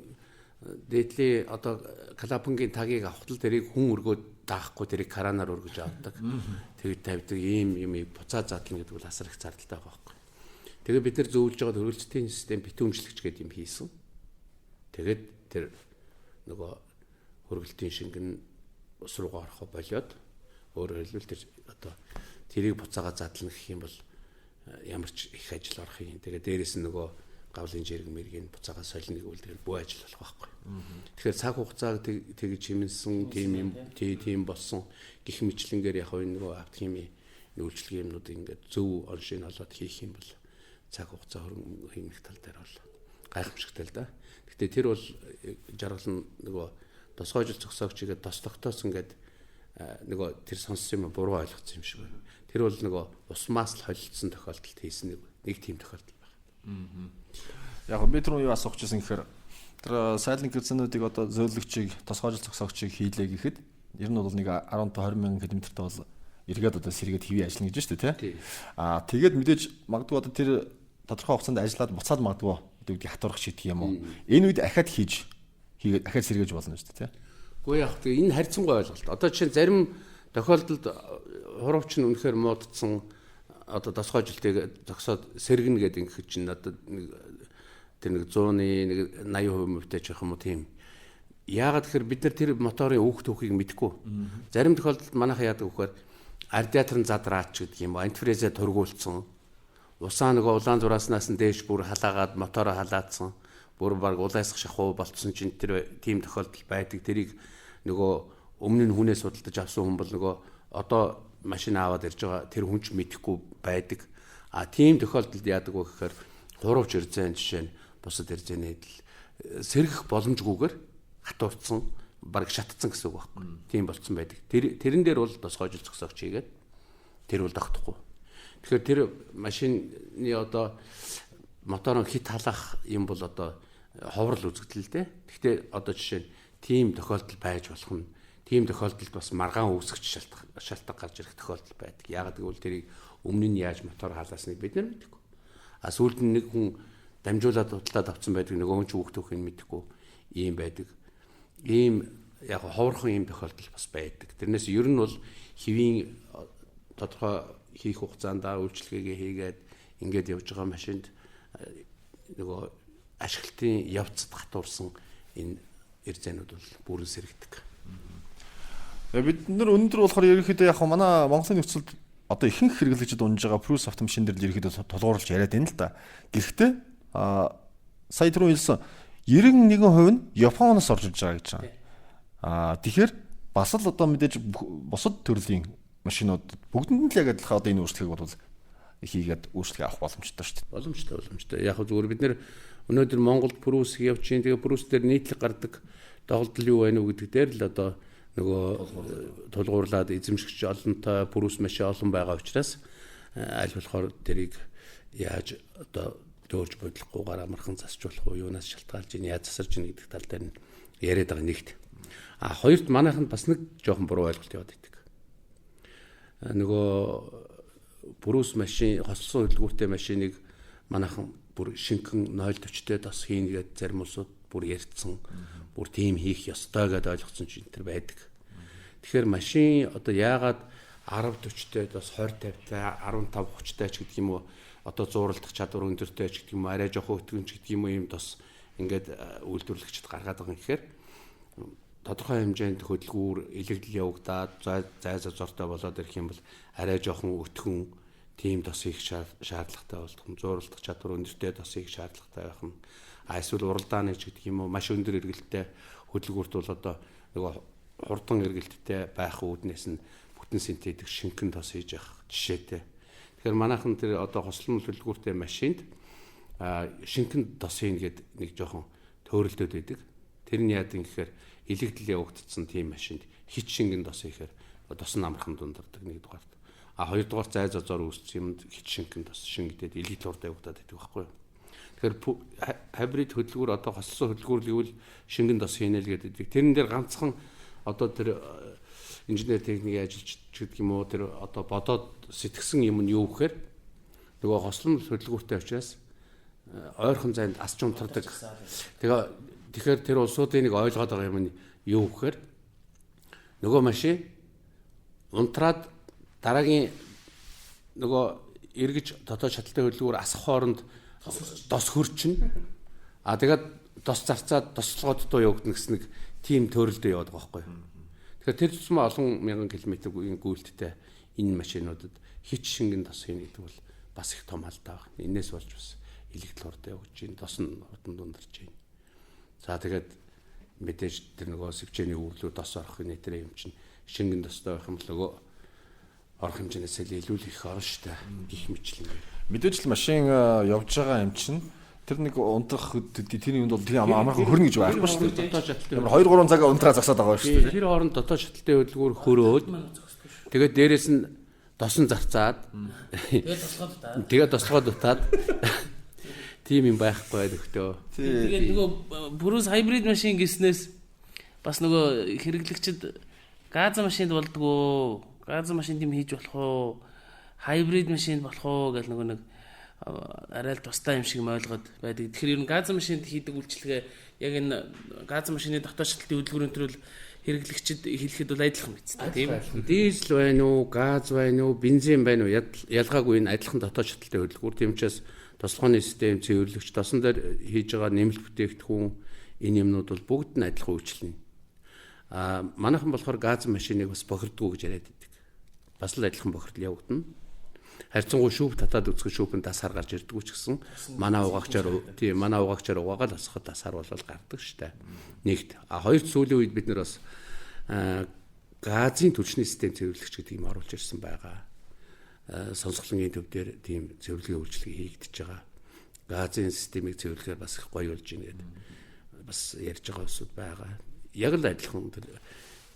дээдлийн одоо Калапангийн тагийг авахтал тэрийг хүн өргөөд даахгүй тэрийг каранаар өргөж авдаг. Тэгээд тавьдаг ийм буцаа задлан гэдэг бол асар их зардалтай байгаа байхгүй. Тэгээд бид нар зөвлөж байгаа хөргөлтийн систем битүүмжлэгч гэдэг юм хийсэн. Тэгээд тэр нөгөө хөргөлтийн шингэн ус руугаа орохоо болоод өөрөөр хэлбэл тэр одоо тэрийг буцаага задлана гэх юм бол ямар ч их ажил орох юм. Тэгээд дээрэс нь нөгөө гавлын жирэг мэргийн буцаага солино гэвэл тэр бүх ажил болох байхгүй. Тэгэхээр цаг хугацааг тэгж хэмнэсэн тийм болсон гих мэтлэнгээр яг нөгөө автохимийн үйлчлэгийн юмнууд ингээд зөв оншин олоод хийх юм бол цаг хугацаа хөрөнгө хэмнэх тал дээр бол гайхамшигтай л да. Гэхдээ тэр бол жаргал нь нөгөө тосгоожил зогсоогчигээ тос тогтоосон гэдэг нөгөө тэр сонссон юм буруу ойлгосон юм шиг байна. Тэр бол нөгөө ус маслал холилдсон тохиолдолд хийсэн нэг тийм тохиолдол байна. Яг бид рүү юу асуух гэсэн гэхээр тэр сайлын гэрцэнүүдийг одоо зөөлөгчийг тосгоожил зогсоогчийг хийлээ гэхэд ер нь бол нэг 10-20 мянган км-тэй бол эргээд одоо сэргээд хэвээ ажиллана гэж байна шүү дээ тий. Тэгээд мэдээж магадгүй одоо тэр тодорхой хугацаанд ажиллаад буцаад магадгүй гэдэг хатуурах шийдэх юм уу? Энэ үед ахаад хийгээд ахаад сэргээж болно шүү дээ тий. Гэхдээ яг энэ харьцангуй ойлголт. Одоо жишээ зарим тохиолдолд хуравч нь үнэхээр муудсан одоо тосгоожилтыг зогсоод сэргэнэ гэдэг ингэхэд чинь одоо тэр нэг 100-ны 80% мөвтэй ч байх юм уу тийм. Яагаад тэгэхээр бид нар тэр моторын өөх түүхийг мэдэхгүй. Зарим тохиолдолд манайхаа яадаг вөхөр радиаторын задраач гэдэг юм. Антифризээ тургуулсан. Усаа нөгөө улаан зурааснаас нь дээш бүр халаагаад мотороо халаадсан. Бүр баг улайсах шахуу болцсон чинь тэр тийм тохиолдол байдаг. Тэрийг нөгөө өмнө нь хүнээс судалдаж авсан хүн бол нөгөө одоо машин аваад ирж байгаа тэр хүн ч мэдэхгүй байдаг. Тийм тохиолдолд яадаг вэ гэхээр хуравч ирзэн жишээ нь бусад ирзэний эдэл сэргэх боломжгүйгээр хатуурцсан баг шатцсан гэсэн үг байхгүй. Тийм болцсон байдаг. Тэрэн дээр бол тосгоожил зогсоогч хийгээд тэр бол тогтохгүй. Тэгэхээр тэр машины одоо моторын хит халаах юм бол одоо ховрол үзэгдэл л дээ. Гэхдээ одоо жишээ нь тийм тохиолдол байж болох нь тийм тохиолдолд бас маргаан үүсгэж шалтгаан гарч ирэх тохиолдол байдаг. Яагаад гэвэл тэрийг өмнө нь яаж мотор халаасныг бид нар мэдэхгүй. Сүүлд нь нэг хүн дамжуулаад хутлаад авсан байдаг нөгөө ч хүүхдүүх нь мэдэхгүй ийм байдаг. Ийм яг ховорхон ийм тохиолдол бас байдаг. Тэрнээс ер нь бол хэвийн тодорхой хийх хугацаанд үйлчлэгээ хийгээд ингээд явж байгаа машинд нөгөө ашиглалтын явцад хатуурсан энэ эрзэнүүд бол бүрэн сэргдэг. Бид нар өнөөдөр болохоор ерөнхийдөө яг манай Монголын нөхцөлд одоо ихэнх хэрэглэгчид унж байгаа Prusa автомашин дээр ерөнхийдөө тулгуурлаж яриад байна л да. Гэхдээ сая түрүү хэлсэн 91% нь Японоос орж иж байгаа гэж байна. Тэгэхээр бас л одоо мэдээж бусад төрлийн машинууд бүгдэнд л яг адилхан одоо энэ өөрчлөлтийг бол хийгээд өөрчлөлт авах боломжтой шүү дээ. Боломжтой. Яг зөвөр бид нэр өнөөдөр Монголд Prusa явж чинь тэгээ Prusa дээр нийтлэг гардаг доголдол юу байна уу гэдэг дээр л одоо нөгөө тулгуурлаад эзэмшигч олонтой Prusa машин олон байгаа учраас аль болохоор тэрийг яаж одоо дөөрж бодлохгүйгээр амархан засч болох уу, юунаас шалтгаалж ийн, яаж засарж ийн гэдэг тал дээр нь яриад байгаа нэгт. Хоёрт манайханд бас нэг жоохон буруу ойлголт яваад байдаг. Нөгөө Prusa машин, хослсон хөдөлгүүртэй машиныг манайхан бүр шинхэн 040-тэй тос хийнгээд зарим улсууд бүр ярьцсан, бүр тийм хийх ёстой гэдээ ойлгосон ч энэ төр байдаг. Тэгэхээр машин одоо яагаад 10-40-тэй тос 20-50-тай 15-30-тай ч гэдэг юм уу одоо зууралдах чадвар өндөртэй ч гэдэг юм уу арай жоохон өтгөн ч гэдэг юм уу ийм тос ингээд үйлдвэрлэгчд гаргаад байгаа юм гэхээр тодорхой хэмжээнд хөдөлгүүр илэгдэл явагдаад зай зазортой болоод ирэх юм бол арай жоохон өтгөн тийм тос хийх шаардлагатай болох юм. Зууралдах чадвар өндөртэй тос хийх шаардлагатай байх юм. Эсвэл уралдааны ч гэдэг юм уу маш өндөр эргэлттэй хөдөлгүүрт бол одоо нөгөө хурдан эргэлттэй байх үүднээс нь бүтэн синтетик шинхэн тос хийж явах жишээтэй. Тэгэхээр манайхан тэр одоо хослон хөдөлгүүртэй машинд шинхэн тос хийн гэдэг нэг жоохон төөрөлдөд байдаг. Тэр нь яадаг юм гэхээр илэгдэл явагдсан тийм машинд хит шингэн тос хийхээр тос нь амархан дундардаг нэгдүгээр. Хоёрдугаар зай зазор үүссэн юмд хит шингэн тос шингэдэд илэгдэл урд явагдаад байдаг байхгүй юу? Тэгэхээр хибрид хөдөлгүүр одоо хослсон хөдөлгүүр гэвэл шингэн тос хийнэ л гэдэг. Тэрэн дээр ганцхан одоо тэр инженер техникийн ажилч гэдэг юм уу тэр одоо бодоод сэтгсэн юм нь юу гэхээр нөгөө хослон хөдөлгүүртэй учраас ойрхон зайд асч унтардаг. Тэгэхээр тэр улсуудын нэг ойлгоод байгаа юм нь юу гэхээр нөгөө машин унтраад дараагийн нөгөө эргэж дотоод шаталтай хөдөлгүүр асах хооронд дос хөрчин. Тэгээд дос зарцаад тослогоод доо явагдана гэсэн нэг тийм төрөлдөө яваад байгаа байхгүй юу. Тэгэхээр тэр тусмаа олон мянган километрийн гүйлттэй энэ машинуудад хит шингэн тос хийнэ гэдэг бол бас их том алдаа байна. Энээс болж бас илэгдэл урд явж байна. Тос нь урдан дундарч байна. За тэгээд мэдээж тэр нөгөө сэвчээний өвлөө тос орох нэтэр юм чинь шингэн тостой байх юм бол нөгөө орох хэмжээс илүү л их орно шүү дээ. Гих мэтлэн. Мэдээж л машин явж байгаа юм чинь тэр нэг унтрах тэрний үнд бол тийм амархан хөрнө гэж байхгүй шүү дээ. Дотоод шаталтай. 2-3 цаг унтраа засаад байгаа шүү дээ. Тэр хооронд дотоод шаталтай хөдөлгүүр хөрөөд тэгээд дээрэс нь досон зарцаад тэгээд тослогоо дутаад тийм юм байхгүй дөхтөө. Тэгээд нөгөө Prusa hybrid машин гэснээс бас нөгөө хэрэглэгчд газ машинд болдгоо, газ машин тийм хийж болох уу, hybrid машинд болох уу гэл нөгөө нэг арай л тустай юм шиг ойлгоод байдаг. Тэгэхээр ер нь газ машинд хийдэг үйлчлэгээ яг энэ газ машины дотоод шаталтын хөдөлгүүрийн төрөл хэрэглэгчд хэлэхэд бол адилхан биз дээ, тийм үү? Дизель байна уу, газ байна уу, бензин байна уу ялгаагүй энэ адилхан дотоод шаталтын хөдөлгүүр. Тийм учраас тослогооны систем, цэвэрлэгч, тосон дээр хийж байгаа нэмэлт бүтээгдэхүүн энэ юмнууд бол бүгд нь адилхан үйлчлэнэ. Манайхан болохоор газ машиныг бас бохирдгоо гэж яриад байдаг. Бас л адилхан бохирдол явагдана. Харьцангуй шүүп татаад үзэх шүүпэнд тасаар гарч ирдэггүй ч гэсэн манай угаагчаар угаагаад асахад тасаар бол гардаг штэ. Нэгт. Хоёрт сүүлийн үед бид нэр бас газын түлшний систем цэвэрлэгч гэдэг юм оруулж ирсэн байгаа. Сонсголонгийн төв дээр тийм цэвэрлэгийн үйлчлэг хийгдэж байгаа. Газын системийг цэвэрлэхээр бас их гоё болж байна гэдэг бас ярьж байгаа усуд байгаа. Яг л адилхан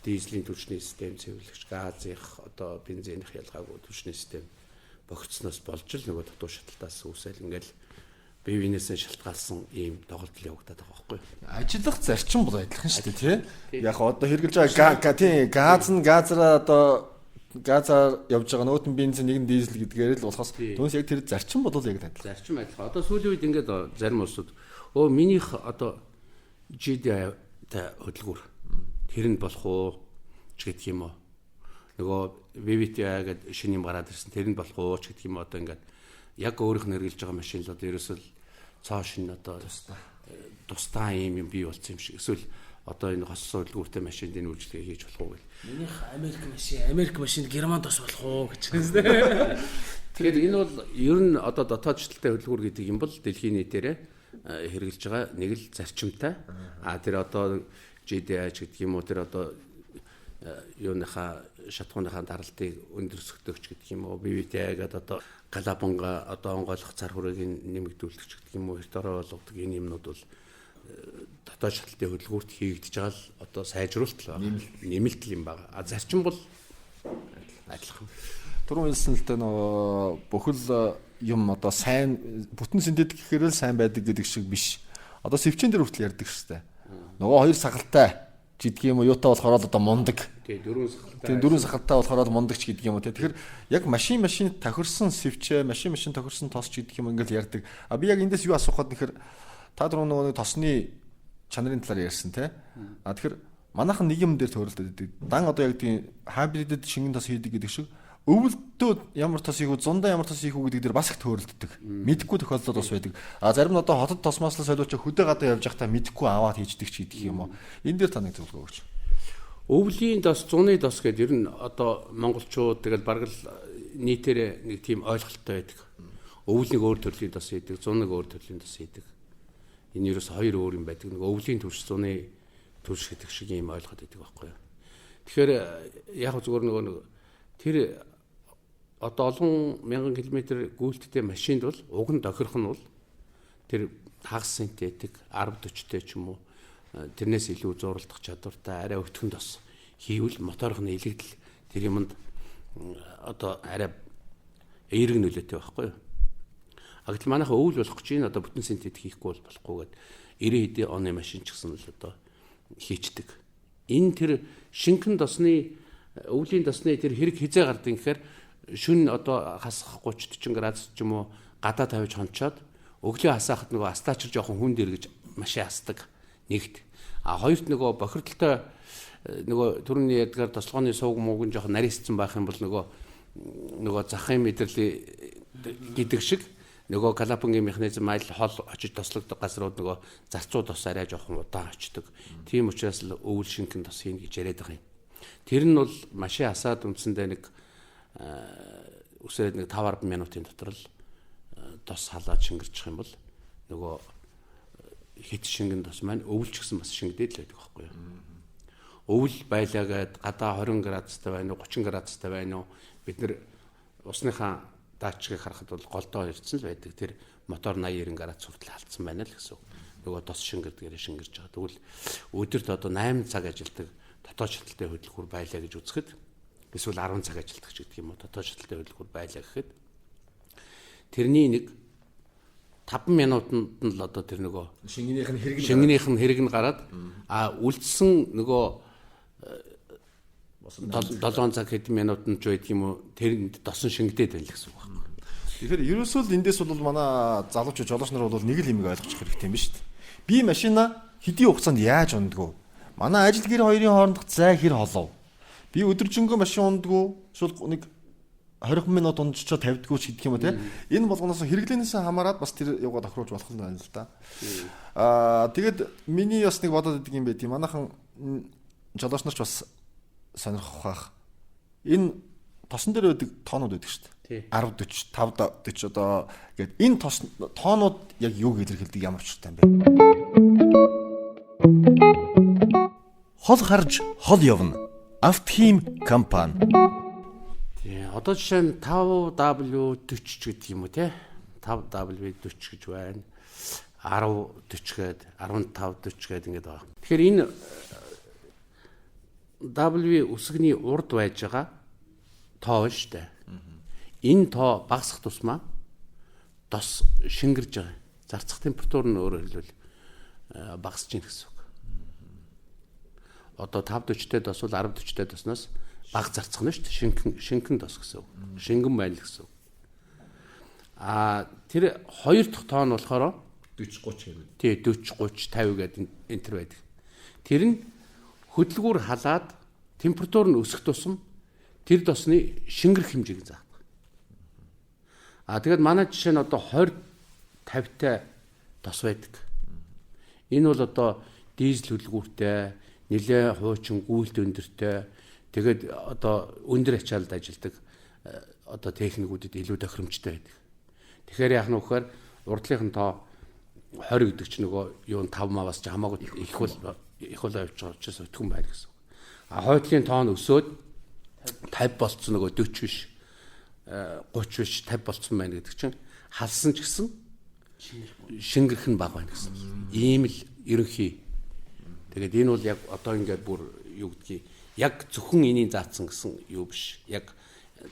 дизелийн түлшний систем цэвэрлэгч, газын одоо бензиных ялгаагүй түлшний систем богцсноос болж л нөгөө дотоод шаталтаас үүсэл ингээл бие биенээсээ шалтгаалсан ийм тоглолт явагдаад байгаа байхгүй. Ажиллах зарчим бол адилхан шүү дээ, тий. Яг одоо хэрглэж байгаа тийм газар одоо газаар явж байгаа нөтөн бензин нэг нь дизель гэдгээр л болохоос түүнээс яг тэр зарчим бол яг адилхан. Зарчим адилхан. Одоо сүүлийн үед ингээд зарим улсууд минийх одоо GDI-тай хөдөлгүүр тэр нь болох уу ч гэдэг юм уу. Нөгөө VVTi гэдэг шинэ юм гараад ирсэн. Тэр нь болох ууч гэдэг юм одоо ингээд яг өөрийнх нь хэрэгжилж байгаа машин л одоо ерөөсөө цоо шин одоо тусдаа юм бий болсон юм шиг. Эсвэл одоо энэ хослол үлгүүртэй машинд энэ үйлчлэгээ хийж болох уу гэл. Минийх Америк машин Германд бас болох уу гэж байна. Тэгэхээр энэ бол ер нь одоо дотоод шилтэлтэй хөдөлгүүр гэдэг юм бол дэлхийн нийтээрээ хэрэгжилж байгаа нэг л зарчимтай. Тэр одоо GDI гэдэг юм уу тэр одоо юуныхаа шатхууныхаа даралтыг өндөрсгдөгч гэдэг юм уу VVTi гэдэг одоо галабанга одоо онгойлох цар хүрээг нэмэгдүүлэгч гэдэг юм уу эрт ороо болгодог энэ юмнууд бол дотоод шаталтын хөдөлгүүрт хийгдэж байгаа л одоо сайжруулалт нэмэлт юм байна. Зарчим бол адилхан. Түрүүн хэлсэн л дээ нөгөө бүхэл юм одоо сайн бүтэн синтетик гэхээр л сайн байдаг гэдэг шиг биш. Одоо сэвчэн дээр хүртэл ярьдаг шүү дээ. Нөгөө хоёр сагалтай гэдэг юм уу юутай болохоор л одоо мундаг. Тэгээ дөрвөн сагалтай болохоор л мундагч гэдэг юм уу. Тэгэхээр яг машин тохирсон сэвчээ, машин тохирсон тосч гэдэг юм ингээл ярьдаг. Би яг эндээс юу асуух гээд нэхэр та түрүүн нөгөө тосны чанарын талаар ярьсан тий. Тэгэхээр манайхан нэг юм дээр төвөрлөдөд байдаг. Дан одоо яг тийм хибридэд шингэн тос хийдэг гэдэг шиг өвөлдөө ямар тос хийх үү, зундаа ямар тос хийх үү гэдэг дээр бас их төвөрлөдөг. Мэдэхгүй тохиолдол бас байдаг. Зарим нь одоо хотод тосмоос л солиоч хөдөө гадаа явж байхдаа мэдэхгүй аваад хийждэг ч гэдэг юм уу. Энэ дээр та нэг зөвлөгөө өгөөч. Өвлийн дос, зуны дос гэдэг ер нь одоо монголчууд тэгэл бараг л нийтээр нэг тийм ойлголттой байдаг. Өвлийг өөр төрлийн дос хийдэг, зуныг өөр төрлийн дос хийдэг. Энэ ерөөс хоёр өөр юм байдаг. Нэг өвлийн төрш, зуны төрш гэдэг шиг юм ойлгоод байдаг байхгүй юу. Тэгэхээр яг зүгээр нөгөө тэр одоо олон мянган километр гүйлттэй машинд бол уг нь тохирох нь бол тэр хагас синтетик 10-40-тэй ч юм уу тэрнээс илүү зуралдах чадвартай арай өтгөн тос хийвэл моторын илэгдэл тэр юмд одоо арай эерэг нөлөөтэй байхгүй юу. Гэтэл манайхаа өвөл болох гэж байна одоо бүтэн синтетик хийхгүй бол болохгүй гэд 90 хэдийн оны машин ч гэсэн л одоо хийчдэг. Энэ тэр шинхэн тосны өвлийн тосны тэр хэрэг хизээ гардаг гэхээр шүн одоо хасах 30-40 градус ч юм уу гадаа тавьж хончоод өглөө хасаахад нөгөө астаачир жоохон хүнд эргэж машин хасдаг нэгт. Хоёрт нөгөө бохирдолтой нөгөө түрүүний ядгаар тослогооны сууг мууг нь жоохон нарийсцсан байх юм бол нөгөө захын мэдрэлийн гэдэг шиг нөгөө калапангийн механизм айл хол очиж тослогдох газрууд нөгөө зарцуу тос арай жоохон удаан очдог. Тийм учраас л өвөл шинхэн тос хийн гэж яриад байгаа юм. Тэр нь бол машин хасаад үндсэндээ нэг үсрээд нэг 5-10 минутын дотор л тос халаад шингэрчих юм бол нөгөө хит шингэн тос маань өвөлч гэсэн бас шингэдээд л байдаг байхгүй юу. Өвөл байлаагаад гадаа 20 градустай байна уу 30 градустай байна уу бид нар усныхаа датчгийг харахад бол голдоо ирсэн л байдаг. Тэр мотор 80-90 градус хүртэл алдсан байна л гэсэн. Нөгөө тос шингэрдгээр шингэрж байгаа. Тэгвэл өдөрт одоо 8 цаг ажилдаг дотоод шаталтай хөдөлгүүр байлаа гэж үзэхэд эсвэл 10 цаг ажилдаг ч гэдэг юм уу дотоод шаталтай хөдөлгүүр байлаа гэхэд тэрний нэг 5 минутанд л одоо тэр нөгөө шингэнийх нь хэрэг нь гараад үлдсэн нөгөө 7 цаг хэдэн минутанд ч байдаг юм уу тэрэнд досон шингэдээд байл гэсэн үг байна. Тэгэхээр ерөөсөө л эндээс бол манай залуучууд жолооч нар бол нэг л юм ойлгочих хэрэгтэй юм ба шүү дээ. Би машина хэдийн хугацаанд яаж ундаггүй? Манай ажил гэр хоёрын хоорондох зай хэр холов? Би өдөржингөө машин ундаггүй эсвэл нэг 20 минут ундчаад тавьдггүй ч гэдэг юм уу те. Энэ болгоноос хэрэглэнээс хамаарат бас тэр явгаа тохируулж болох юм байна л да. Тэгээд миний бас нэг бодоод идэг юм байт юм. Манайхан жолооч нарч бас сонирхох бах. Энэ тосон дээр байдаг тоонууд байдаг шүү дээ. 10 40 5 40 одоо гээд энэ тоонууд яг юу гэж илэрхийлдэг ямар учиртай юм бэ? Хол харж хол явна. Автхим компани. Тий, одоо жишээ нь 5W40 гэдэг юм уу те? 5W40 гэж байна. 1040 гээд 1540 гээд ингэж байгаа. Тэгэхээр энэ W үсгний урд байж байгаа тоо шүү дээ. Энэ тоо багасах тусмаа дос шингэрж байгаа. Зарцах температур нь өөрөөр хэлбэл багасж гин гэсэн үг. Одоо 540-тэй дос бол 1040-тэй досноос бага зарцах нь шүү дээ. Шинхэн дос гэсэн үг. Шингэн байл гэсэн үг. Тэр хоёр дахь тоо нь болохоор 40 30 гэдэг. Тий 40 30 50 гэдэг энэ төр байдаг. Тэр нь хөдөлгүүр халаад температур нь өсөх тусам тэр тосны шингэрх хэмжээг заадаг. Тэгээд манай жишээ нь одоо 20-50-тай тос байдаг. Энэ бол одоо дизель хөдөлгүүртэй, нэлээд хуучин гүйлт өндөртэй, тэгээд одоо өндөр ачаалд ажилладаг одоо техникүүдэд илүү тохиромжтой байдаг. Тэгэхээр яах нь вөхөр урдлынхын тоо 20 гэдэг чинь нөгөө юу 5 маваас ч хамаагүй их бол явж байгаа учраас өтгөн байна гэсэн. Хойдлын тоон өсөөд 50 болцсон нөгөө 40 биш 30 биш 50 болцсон байна гэдэг чинь халсан ч гэсэн шингэрх нь бага байна гэсэн. Ийм л ерөнхий. Тэгээд энэ бол яг одоо ингээд бүр юу гэдгийг яг зөвхөн энийг заасан гэсэн юу биш. Яг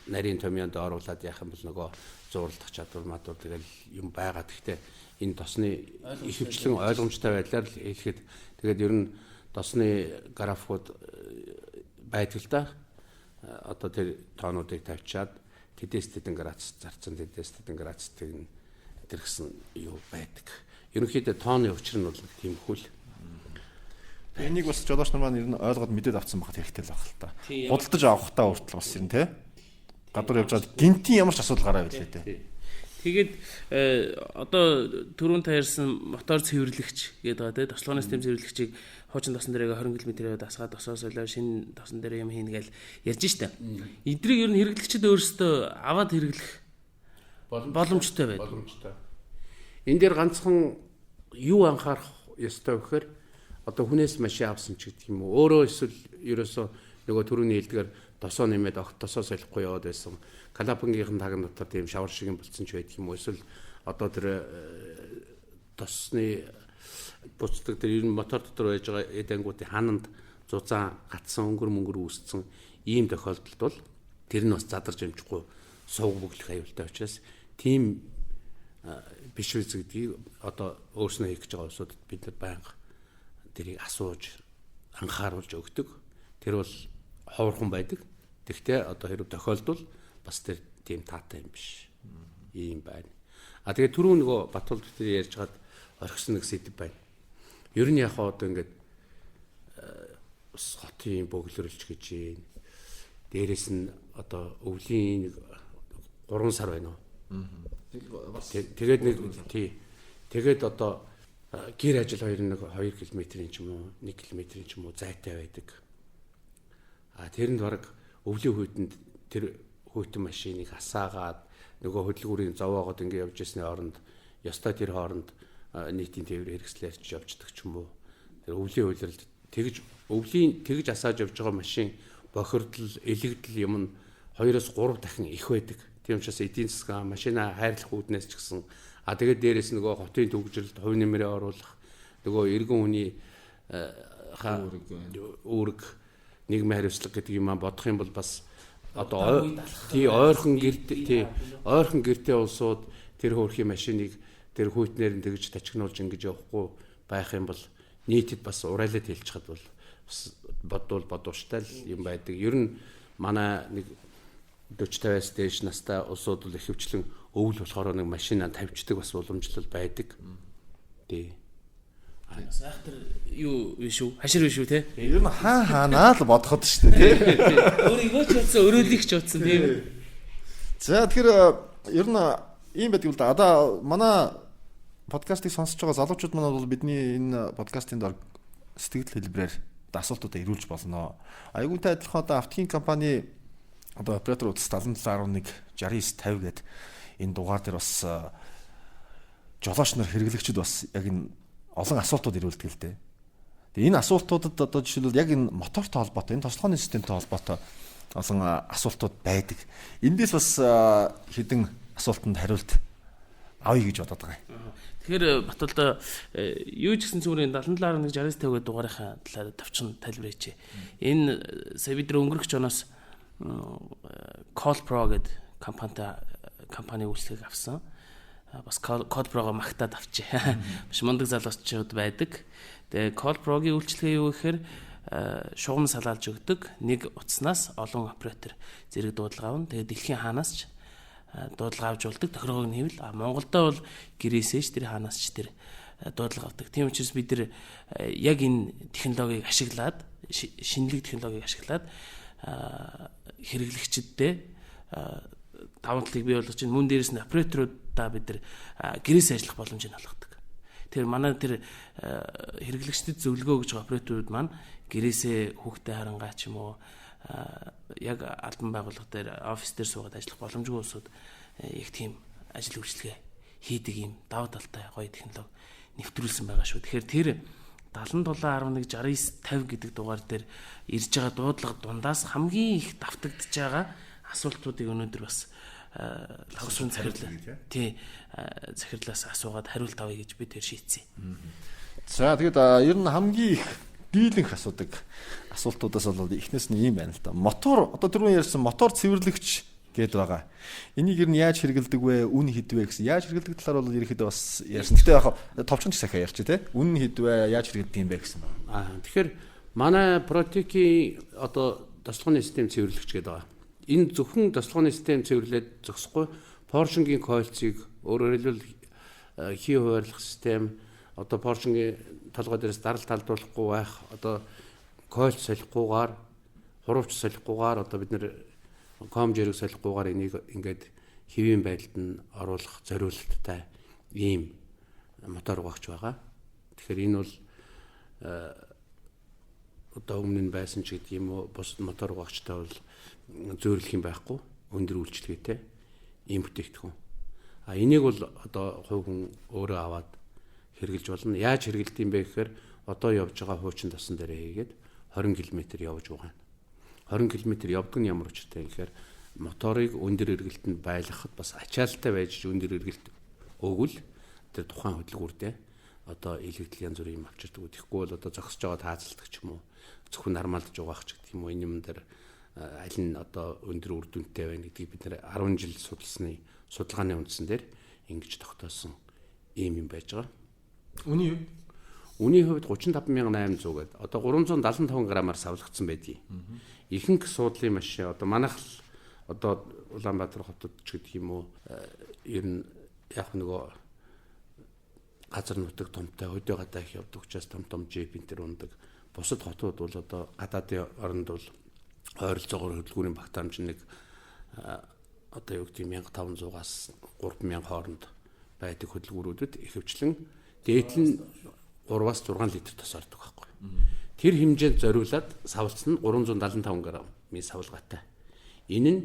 нарийн томьёонд оруулаад яах юм бол нөгөө зурлах чадвар мадвар тэгэл юм байгаа. Гэхдээ энэ тосны ихэвчлэн ойлгомжтой байдлаар л хэлэхэд тэгээд ер нь тосны графикууд байдаг л да. Одоо тэр тоонуудыг тавьчаад тэдэс тэдэн градус зарцсан тэдэс тэдэн градустэй тэр гэсэн юу байдаг. Ерөнхийдөө тооны учир нь бол тийм хөл. Энийг бас жолооч нар маань ер нь ойлгоод мэдээд авсан багт хэрэгтэй л баг л та. Худалдаж авахтаа хүртэл бас ер нь тий. Гадуур явж чад гинтийн ямар ч асуудал гараа билээ тий. Тэгээд одоо түрүүн таарсан мотор цэвэрлэгч гэдэг байгаа тий. Тослооны систем цэвэрлэгчийг хуучин тосон дээрээ 20 км-ээр дасгаад тосоос олоо шинэ тосон дээр юм хийнэ гэж ярьж штэ. Эдрийг ер нь хэрэглэгчид өөрсдөө аваад хэрэглэх боломжтой байдаг. Боломжтой. Энэ дээр ганцхан юу анхаарах ёстой вэхээр одоо хүнээс машин авсан ч гэдэг юм уу. Өөрөө эсвэл ерөөсөө нөгөө түрүүний хэлдгээр тосоо нэмээд огт тосоо солихгүй яваад байсан. Калапангийнхэн тагн дотор тийм шавар шиг юм болцсон ч байдаг юм уу. Эсвэл одоо тэр тосны буцдаг тэр ер нь мотор дотор байж байгаа эдэнгуудын хананд зузаан гатсан өнгөр мөнгөр үүссэн ийм тохиолдолд бол тэр нь бас задарч амжихгүй сувг бүглэх аюултай учраас тийм биш үз гэдгийг одоо өөрснөө хийх гэж байгаа улсуудад бид нар байнга тэрийг асууж анхааруулж өгдөг. Тэр бол ховорхон байдаг. Тэгвэл одоо хэрэг тохиолдвол бас тэр тийм таатай юм биш. Ийм байна. Тэгээ түрүү нөгөө Батбол тэр ярьж хаад орхисон нэг сэдв байна. Ер нь яг одоо ингээд хотын бөглөрлж гэж юм. Дээрээс нь одоо өвлийн 3 сар байна уу? Тэгээд нэг тий. Тэгээд одоо гэр ажил 2 км-ийн ч юм уу 1 км-ийн ч юм уу зайтай байдаг. Тэрэнд бараг өвлийн хүйтэнд тэр хүйтэн машиныг асаагаад нөгөө хөдөлгүүрийн зовоогоод ингэ явж ирсний оронд ёстой тэр хооронд нийтийн тээвэр хэрэгслээрч явждаг ч юм уу. Тэр өвлийн үйлрэлд тэгж асааж явж байгаа машин бохирдол, элэгдэл юм нь 2-3 дахин их байдаг. Тийм учраас эдийн засаг машина хайрлах үүднээс ч гэсэн тэгээд дээрэс нөгөө хотын төвөгжрэлд хувь нэмрээ оруулах нөгөө иргэн хүний үүрэг нийгмийн хариуцлага гэдэг юм бодох юм бол бас одоо ойрхон гэртээ улсууд тэр хөөрхийн машиныг тэр хүйтнээр нь тэгж тачигнуулж ингэж явахгүй байх юм бол нийтэд бас урайлаад хэлчихад бол бодвол бодвоштай л юм байдаг. Ер нь манай нэг 40-50-аас дээш настай улсууд бол ихэвчлэн өвөл болохоор нэг машина тавьждаг бас уламжлал байдаг. Тий. Сайхтар юу биш үү? Хашир биш үү те? Ер нь хаанаа л бодоход шүү дээ тий. Өөрийгөө ч бодсон, өрөөлийг ч бодсон тийм. За тэгэхээр ер нь ийм байдаг л да. Одоо манай подкастыг сонсож байгаа залуучууд маань бол бидний энэ подкастын дор сэтгэл хэлбэрээр асуултуудаа ирүүлж болно. Айгуунтай адилхан одоо автогийн компани одоо оператор утас 7711 6950 гээд энэ дугаар дээр бас жолооч нар хэрэглэгчид бас яг энэ олон асуултууд ирүүлдэг л дээ. Тэгээ энэ асуултуудад одоо жишээлбэл яг энэ мотортой холбоотой, энэ тослооны системтэй холбоотой олон асуултууд байдаг. Эндээс бас хэдэн асуултанд хариулт авъя гэж бодоод байгаа юм. Тэгэхээр Батболд юу ч гэсэн зүгээр 7711 6950 гээд дугаарынхаа талаар товчхон тайлбарчээ. Энэ сая бид өнгөрөх жоноос CodePro гэдэг компани үйлчлэгийг авсан. Бас CodePro-го магтаад авчээ. Биш мундаг залуучууд байдаг. Тэгээ CodePro-гийн үйлчлэгээ юу гэхээр шугам салаалж өгдөг. Нэг утаснаас олон оператор зэрэг дуудлага авна. Тэгээ дэлхийн хаанаас ч дуудлага авч болдог. Тохиргоог нь хэвэл Монголдо бол гэрээсээ ч тэр хаанаас ч тэр дуудлага авдаг. Тийм учраас бид нар яг энэ технологиг ашиглаад шинэлэг технологиг ашиглаад хэрэглэгчдэд даван талыг бий болгож чинь мөн дээрээс нь операторуудаа бид нар гэрээс ажиллах боломжийг олгодог. Тэр манай тэр хэрэглэгчдэд зөвлөгөө өгж байгаа операторууд маань гэрээсээ хүүхдэд харангаа ч юм уу яг албан байгууллага дээр офис дээр суугаад ажиллах боломжгүй улсууд яг тийм ажил үйлчлэгээ хийдэг юм даваа талтай гоё технологи нэвтрүүлсэн байгаа шүү. Тэгэхээр тэр 77.11.69.50 гэдэг дугаар дээр ирж байгаа дуудлага дундаас хамгийн их давтагдж байгаа асуултуудыг өнөөдөр бас лавсрын захирлаас асуугаад хариулт авъя гэж би тэр шийдсэн. За тэгээд ер нь хамгийн их дийлэнх асуудаг асуултуудаас бол эхнээс нь ийм байна л да. Мотор одоо түрүүн ярьсан мотор цэвэрлэгч гээд байгаа. Энийг ер нь яаж хэрэгэлдэг вэ? Үн хэдвэ гэсэн. Яаж хэрэгэлдэг талаар бол ерөөхдөө бас ярьсан. Гэтэ яг товчхон сахиа ярьчих тий. Үн хэдвэ? Яаж хэрэгэлдэг юм бэ гэсэн. Тэгэхээр манай Протеки одоо тослогооны систем цэвэрлэгч гээд байгаа. Энэ зөвхөн тослогооны систем цэвэрлээд зогсохгүй Porsche-гийн койлцыг өөрөөр хэлбэл хий хуваарлах систем одоо Porsche-гийн толгой дээрээс даралт талдуулахгүй байх одоо койлц солихгүйгээр хуравч солихгүйгээр одоо бид нэр ком жирэг солихгүйгээр энийг ингээд хэвийн байдалд нь оруулах зориулалттай ийм мотор угаагч байгаа. Тэгэхээр энэ бол одоо өмнө нь байсан ч гэдэг юм уу бусад мотор угаагчтай бол зөөрлөх юм байхгүй өндөр үйлчлэгээтэй ийм бүтээгдэхүүн. Энийг бол одоо хувь хүн өөрөө аваад хэрэгжилж болно. Яаж хэрэгэлт юм бэ гэхээр одоо явж байгаа хуучин тасан дээр хийгээд 20 км явж байгаа. 20 км явдаг нь ямар учиртай гэхээр моторыг өндөр эргэлтэнд байлгахад бас ачаалттай байж өндөр эргэлт өгвөл тэр тухайн хөдөлгүүрдээ одоо илэгдэл янз бүрийн юм авчирдаг. Тэгэхгүй бол одоо зогсож байгаа таазалдаг ч юм уу зөвхөн нормалдж угаах ч гэдэг юм уу энэ юм дээр аль нь одоо өндөр үр дүнтэй байна гэдгийг бид нэр 10 жил судалсны судалгааны үндсэн дээр ингэж тогтоосон ийм юм байж байгаа. Үний юу? Үний хувьд 35800 гэдэг одоо 375 грамаар савлагдсан байдгийг. Ихэнх суудлын машин одоо манайх одоо Улаанбаатар хотод ч гэдэг юм уу ер нь яг нөгөө газар нутаг томтой хөдөө гадаа их явдаг учраас том джип энэ төр ундаг. Бусад хотууд бол одоо гадаадын оронд бол ойролцоогоор хөдөлгүүрийн багтаамж нэг одоо юу гэдэг 1500-аас 3000 хооронд байдаг хөдөлгүүрүүдэд ихэвчлэн дээдл нь 3-аас 6 литр тосордог байхгүй. Тэр хэмжээнд зориулаад савлцсан нь 375 грамын савлгаатай. Энэ нь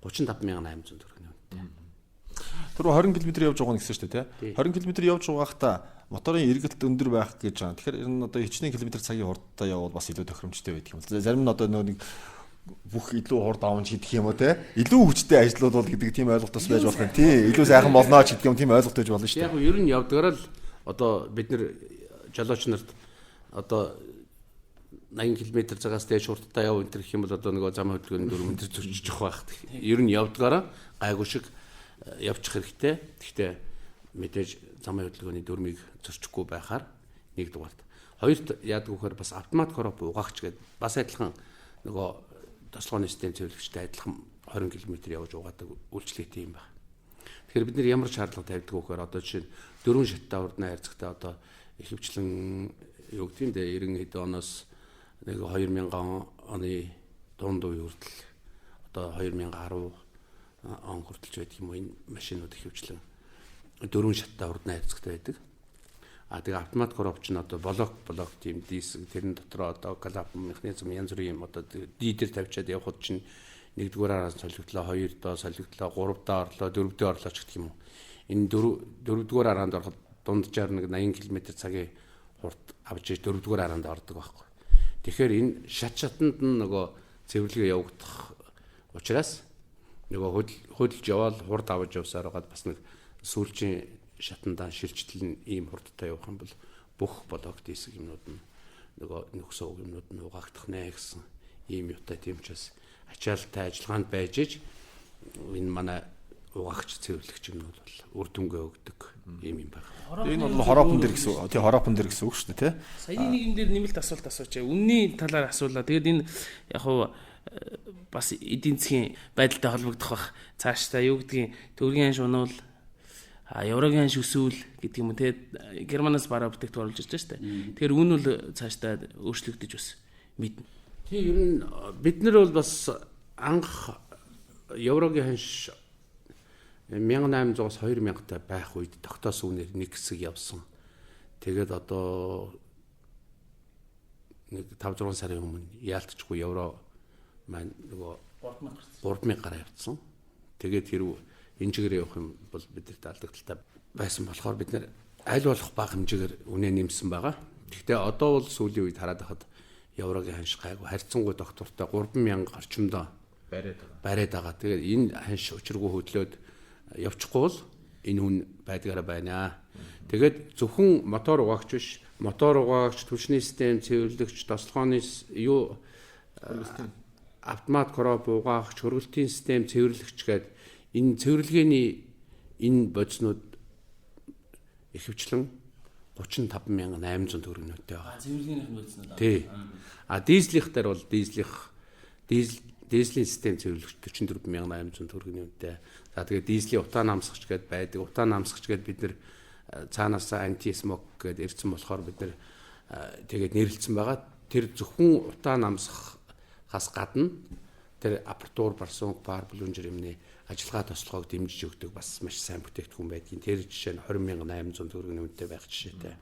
35800 төгрөгийн үнэтэй. Тэр 20 км явж байгаа нь гэсэн шүү дээ тий. 20 км явж байгаахта моторын эргэлт өндөр байх гэж байгаа. Тэгэхээр энэ одоо хичнээн км цагийн хурдтай явбал бас илүү тохиромжтой байдаг юм. Зарим нь одоо нэг бүх илүү хурд авч идэх юм уу те илүү хүчтэй ажлууд бол гэдэг тийм ойлголт бас байж болох юм тий илүү сайхан болно ч гэдэг юм тийм ойлголт байж болно шүү дээ. Яг ер нь явдгаар л одоо бид нэр жолооч нарт одоо 80 км цагаас дээш хурдтай яв энэ гэх юм бол одоо нөгөө зам хөдөлгөөний 4 м зөрчиж явах байх. Ер нь явдгаараа гайгүй шиг явчих хэрэгтэй. Гэхдээ мэдээж зам хөдөлгөөний 4-ийг зөрчихгүй байхаар нэгдүгээрт. Хоёрт яадаг вөхөр бас автомат короп угаагч гэдэг бас адилхан нөгөө тослогооны систем цэвэрлэгчтэй адилхан 20 км явж угаадаг үйлчлэгтэй юм байна. Тэгэхээр бид нэр ямар шаардлага тавьдаг вөхөр одоо жишээ нь 4 шаттай урдны хайрцагтай одоо ихэвчлэн юу гэдэг юм дээ 90 хэд оноос нэг 2000 оны дунд үе хүртэл одоо 2010 он хүртэлж байдаг юм энэ машинууд ихэвчлэн 4 шаттай урдны хайрцагтай байдаг. Тэгээ автомат коробч нь одоо блок тийм диск тэрэн дотроо одоо галап механизм янз бүрийн юм одоо дидер тавьчаад явхад чинь нэгдүгээр араас солигдлоо, хоёр доо солигдлоо, гурав доо орлоо, дөрөв дөө орлоо ч гэх юм уу. Энэ дөрөвдүгээр араанд ороход дунджаар нэг 80 км цагийн хурд авч иж дөрөвдүгээр араанд ордог байхгүй. Тэгэхээр энэ шатнд нь нөгөө цэвэрлэгээ явагдах учраас нөгөө хөдөлж явал хурд авч явсаар байгаад бас нэг сүүлчийн шатандаа шилжилт нь ийм хурдтай явах юм бол бүх блок диск юмнууд нь нөгөө нөхсөө юмнууд нь угаагдах нэ гэсэн ийм юутай тийм ч бас ачаалттай ажиллагаанд байж иж энэ манай угаагч цэвэрлэгч юмнууд бол үр дүнгээ өгдөг ийм юм байна. Энэ бол хороопон дээр гэсэн тий хороопон дээр гэсэн үг шүү дээ тий. Саяны нэг юм дээр нэмэлт асуулт асууч. Үнний талаар асуулаа. Тэгээд энэ яг хуу бас эдийн засгийн байдалтай холбогдох бах цаашдаа юу гэдгийг төгрөгийн шунуул еврогийн шүсүүл гэдэг юм уу те германаас бараа бүтээгдэхүүн оруулж ирж байгаа шүү дээ. Тэгэхээр үүн бол цаашдаа өөрчлөгдөж бас мэднэ. Тийм ер нь бид нар бол бас анх еврогийн ханш 1800-аас 2000-тай байх үед тогтоосон үнээр нэг хэсэг явсан. Тэгээд одоо нэг 5-6 сарын өмнө яалтчгүй евро маань нөгөө 3000 гараа явцсан. Тэгээд хэрв энэ чигээр явах юм бол бидэрт алдагдaltaй байсан болохоор бид нэр аль болох бага хэмжээгээр үнэ нэмсэн байгаа. Гэхдээ одоо бол сүүлийн үед хараад байхад еврогийн ханш гайгүй харьцангуй доктортой 3000 орчимдоо бариад байгаа. Тэгээд энэ ханш учиргүй хөдлөөд явчихгүй бол энэ хүн байдгаараа байна. Тэгээд зөвхөн мотор угаагч биш, мотор угаагч, түлшний систем, цэвэрлэгч, тослохооны автомат кроп угаагч, хөргөлтийн систем, цэвэрлэгч гээд энэ цэвэрлэгээний энэ бодиснууд ихэвчлэн 35800 төгрөгнөттэй байгаа. Цэвэрлэгийнх нь бодиснууд. Тий. Дизелийнх дээр бол дизелийн систем цэвэрлэгч 44800 төгрөгийн үнэтэй. За тэгээд дизелийн утаан намсгч гээд байдаг. Утаан намсгч гээд бид нэр цаанаас анти смог гээд ирсэн болохоор бид нэр тэгээд нэрлэлсэн байгаа. Тэр зөвхөн утаан намсгахаас гадна тэр апартур, барсуун, пар, блүнжер юмны ажиллагаа тослогоог дэмжиж өгдөг бас маш сайн бүтээгдэхүүн байдгийн. Тэр жишээ нь 20800 төгрөгийн үнэтэй байх жишээтэй.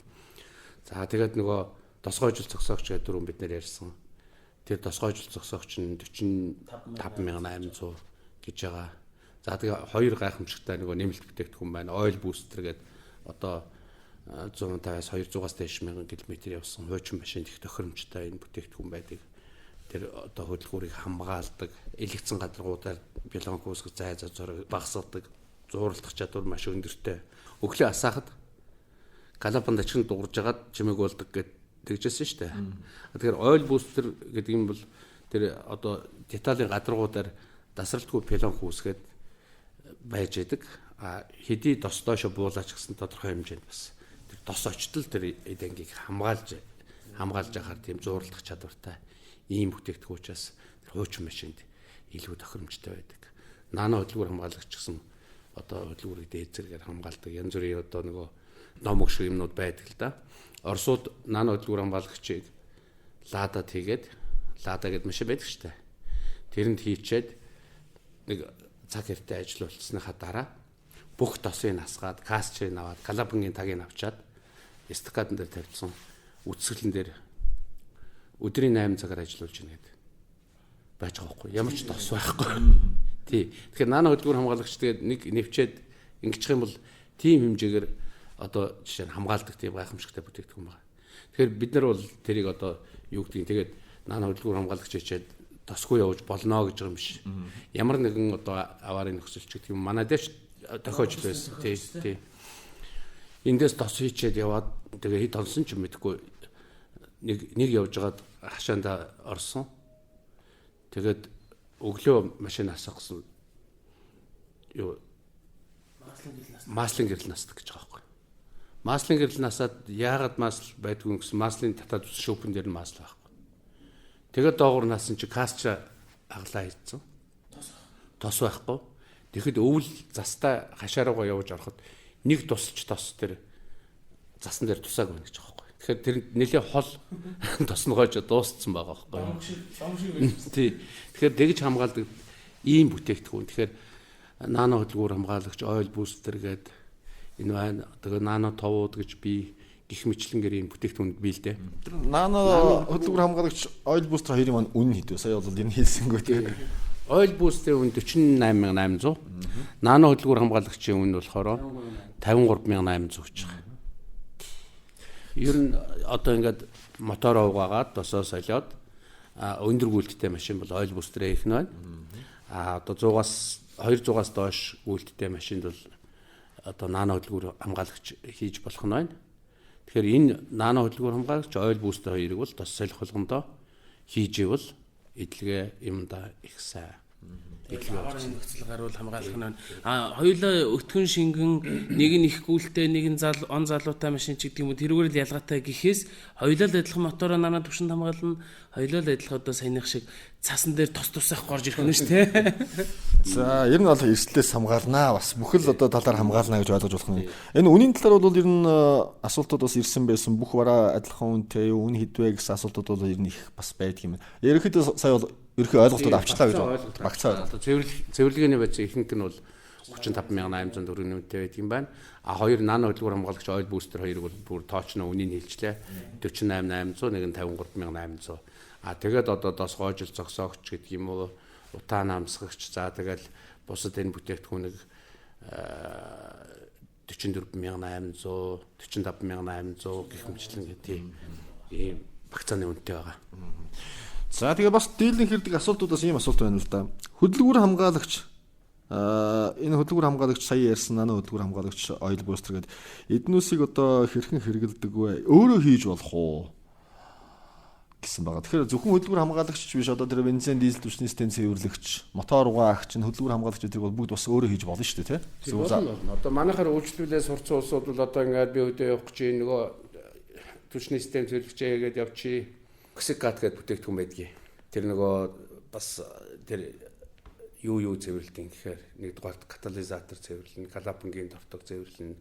За тэгээд нөгөө тосгойжил зогсоогч гэдэг дөрөв бид нэр ярьсан. Тэр тосгойжил зогсоогч нь 45800 гэж байгаа. За тэгээ хоёр гайхамшигтай нөгөө нэмэлт бүтээгдэхүүн байна. Oil booster гэдэг одоо 150-аас 200-аас дээш мянган километр явсан хуучин машинд их тохиромжтой энэ бүтээгдэхүүн байдаг. Тэр одоо хөдөлгүүрийг хамгаалдаг, элэгцэн гадаргуудаар бялонг үүсгэх зай зураг багасгадаг, зууралдах чадвар маш өндөртэй. Өглөө асаахад галапанд ачин дуурж агаад чимээг болдог гэд тэгжсэн шүү дээ. Тэгэхээр oil booster гэдэг юм бол тэр одоо деталийн гадаргуудаар дасралтгүй пилонх үүсгээд байж байдаг. Хэдий тос доошо буулаач гэсэн тодорхой хэмжээнд бас тэр тос очтол тэр эдэнгийг хамгаалж ахаар тийм зууралдах чадвартай ийм бүтээгдэхүүнээс хуучин машинд илүү тохиромжтой байдаг. Нано хөдөлгүүр хамгаалагч гэсэн одоо хөдөлгүүрийг дээд зэрэгээр хамгаалдаг янз бүрийн одоо нөгөө номог шиг юмнууд байдаг л да. Оросууд нано хөдөлгүүр хамгаалагчийг ладад хийгээд лада гэдэг машин байдаг шүү дээ. Тэрэнд хийчээд нэг цаг хэртэй ажиллуулсныхаа дараа бүх тосыг насгаад, касчийг аваад, калабангийн тагийг авчаад эстакадн дээр тавьсан үтсгэлэн дээр өдрийн 8 цагаар ажиллуулж байна гэдэг байж байгаа байхгүй. Ямар ч тос байхгүй. Тий. Тэгэхээр нано хөдөлгүүр хамгаалагч тэгээд нэг нэвчээд ингэчих юм бол тийм хэмжээгээр одоо жишээ нь хамгаалдаг тийм гайхамшигтай бүтээгдэхүүн байна. Тэгэхээр бид нар бол тэрийг одоо юу гэдгийг тэгээд нано хөдөлгүүр хамгаалагч хичээд тосгүй явж болно гэж байгаа юм биш. Ямар нэгэн одоо аварын нөхцөлч гэдэг юм манай дэш тохиож байсан. Тий. Эндээс тос хийчээд яваад тэгээ хэд онсон ч мэдэхгүй нэг явж байгаад хашаанда орсон. Тэгээд өглөө машин асгасан юу маслын гэрэл насдаг гэж байгаа байхгүй. Маслын гэрэл насаад яагаад масл байдгүй гэсэн маслын татаад шүүпэн дээр нь масл байхгүй. Тэгээд доогуур насан чи касч аглаа хийцэн. Тос байхгүй. Тэгэхэд өвөл застаа хашааруугаа явж ороход нэг тусч тос тэр засан дээр тусааг байна гэж байгаа байхгүй. Тэгэхээр тэр нэлээ хол тосногоож дууссан байгаа байхгүй. Тий. Тэгэхээр тэгж хамгаалдаг ийм бүтээгдэхүүн. Тэгэхээр нано хөдөлгүүр хамгаалагч oil booster гэдэг энэ байна. Тэгээ нано товууд гэж би гих мэтлэнгээр ийм бүтээгдэхүүнд бийлдэ. Тэр нано хөдөлгүүр хамгаалагч oil booster хоёрын маань үнэ хэдвэ? Сая бол энэ хэлсэнгөө тэгээ. Oil booster үн 48800. Нано хөдөлгүүр хамгаалагчийн үн болохоор 53800 гэж байна. Ер нь одоо ингээд мотор угаагаад тосоо солиод өндөр гүйлттэй машин бол oil booster их нь байна. Одоо 200-аас доош гүйлттэй машинд бол одоо нано хөдөлгүүр хамгаалагч хийж болох нь байна. Тэгэхээр энэ нано хөдөлгүүр хамгаалагч oil booster хоёрыг бол тос солих болгондоо хийж ивэл эдлэгээ юмда их сайн. Аварын нөхцөл гаруул хамгаалах нь. Хоёулаа өтгөн шингэн нэг нь их гүйлтэй нэг нь он залуутай машин ч гэдэг юм уу тэрүүгээр л ялгаатай гэхээс хоёулаа л адилхан мотороо нараа төвшөнд хамгаална. Хоёулаа л адилхан одоо саяных шиг цаасан дээр тус горж ирэх нь шүү дээ. За ер нь бол эрсдлээс хамгаалнаа бас бүхэл одоо талаар хамгаална гэж ойлгож болох нь. Энэ үнийн талаар бол ер нь асуултууд бас ирсэн байсан. Бүх бараа адилхан үнэтэй юу, үн хэдвэ гэсэн асуултууд бол ер нь их бас байдаг юм. Ерөнхийдөө сая бол ерөнхий ойлголтууд авчлаа гэж багцаа. Цэвэрлэгээний бац ихэнх нь бол 35,800 төгрөгийн үнэтэй байдаг юм байна. А хоёр нано хөдөлгүүр хамгаалагч ойл бустер хоёрыг бол бүр тоочно үнийг хэлжлээ. 48,800 нэг нь 53,800. А тэгээд одоо дос гоожил зогсоогч гэдэг юм уу утаан амсгагч за тэгэл бусад энэ бүтээгдэхүүнийг 44,800 45,800 гэх мэтлэн гэдэг ийм багцааны үнэтэй байгаа. За тэгээ бас дийлэн хэрдэг асуултуудаас ийм асуулт байна л да. Хөдөлгүүр хамгаалагч энэ хөдөлгүүр хамгаалагч сая ярьсан нано хөдөлгүүр хамгаалагч ойл бустер гэдэг эднүүсийг одоо хэрхэн хэрэгэлдэг вэ? Өөрөө хийж болох уу? Гэсэн байгаа. Тэгэхээр зөвхөн хөдөлгүүр хамгаалагч биш одоо тэр бензин дизель түвшний систем цэвэрлэгч, мотор угаагч, хөдөлгүүр хамгаалагч гэдэг бол бүгд бас өөрөө хийж болно шүү дээ, тий? Одоо манайхаар үйлчлүүлээ сурцсан улсууд бол одоо ингээд би өдөө явах гэж нөгөө түвшний систем цэвэрлэгчээ гэдэг явчих. Ксикат гэдэг бүтээгдэхүүн байдгийг. Тэр нөгөө бас тэр юу цэвэрлэдэг гэхээр нэгдүгээр катализатор цэвэрлэнэ, калапангийн товтог цэвэрлэнэ.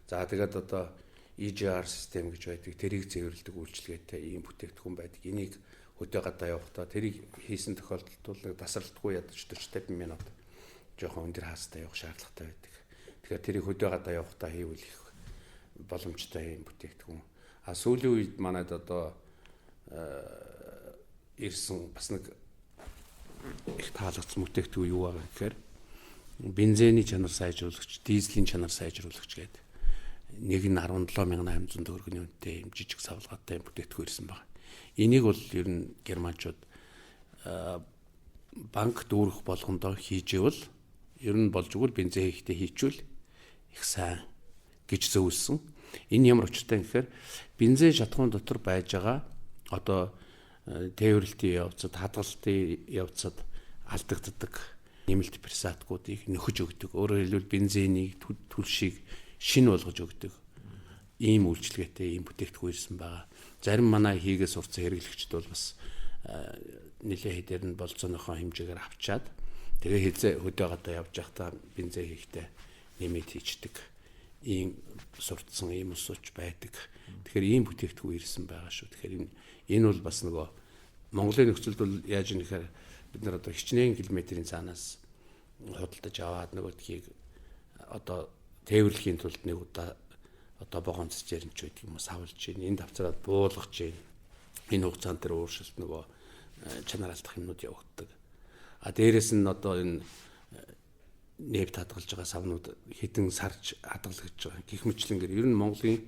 За тэгээд одоо EGR систем гэж байдаг. Тэрийг цэвэрлэдэг үйлчилгээтэй ийм бүтээгдэхүүн байдаг. Энийг хөдөө гадаа явахдаа тэрийг хийсэн тохиолдолд бол нэг тасралтгүй ядаж 40-50 минут жоохон өндөр хаастай явах шаардлагатай байдаг. Тэгэхээр тэрийг хөдөө гадаа явахдаа хийвэл их боломжтой ийм бүтээгдэхүүн. А сүүлийн үед манайд одоо ирсэн бас нэг их таалагдсан бүтээгдэхүүн юу байгаа гэхээр бензиний чанар сайжруулагч, дизелийн чанар сайжруулагч гэдэг нэг нь 17,800 төгрөгийн үнэтэй юм жижиг савлгаатай бүтээгдэхүүн ирсэн байна. Энийг бол ер нь германчууд банк дүүрэх болгондоо хийжээвэл ер нь болж игэл бензин хийхдээ хийчүүл их сайн гэж зөвлөсөн. Энэ ямар учиртай гэхээр бензин шатхуун дотор байж байгаа одоо тээвэрлэлтийн явцад, хадгалтын явцад алдагддаг нэмэлт пресаткуудыг нөхөж өгдөг. Өөрөөр хэлбэл бензинийг түлшийг шинэ болгож өгдөг. Ийм үйлчилгээтэй ийм бүтээгдэхүүн ирсэн байгаа. Зарим манай хийгээ сурцсан хэрэглэгчд бол бас нэлээд хэдээр нь болцооныхоо хэмжээгээр авчаад тэгээ хязээ хөдөө гадаа явж байхдаа бензин хийхдээ нэмээд хийчдэг. Ийм сурцсан ийм усууч байдаг. Тэгэхээр ийм бүтээгдэхүүн ирсэн байгаа шүү. Тэгэхээр энэ бол бас нөгөө Монголын нөхцөлд бол яаж юм гэхээр бид нар одоо хичнээн километрийн цаанаас худалдаж аваад нөгөөдгийг одоо тээвэрлэхийн тулд нэг удаа одоо богонцож яринч байдаг юм уу савлж гин энд авцраад буулгаж гин энэ хугацаанд тэр ууршилт нөгөө чанар алдах юмнууд явагддаг. А дээрэс нь одоо энэ нефт хадгалж байгаа савнууд хэдэн сарж хадгалж байгаа гэх мэтлэнгээр ер нь Монголын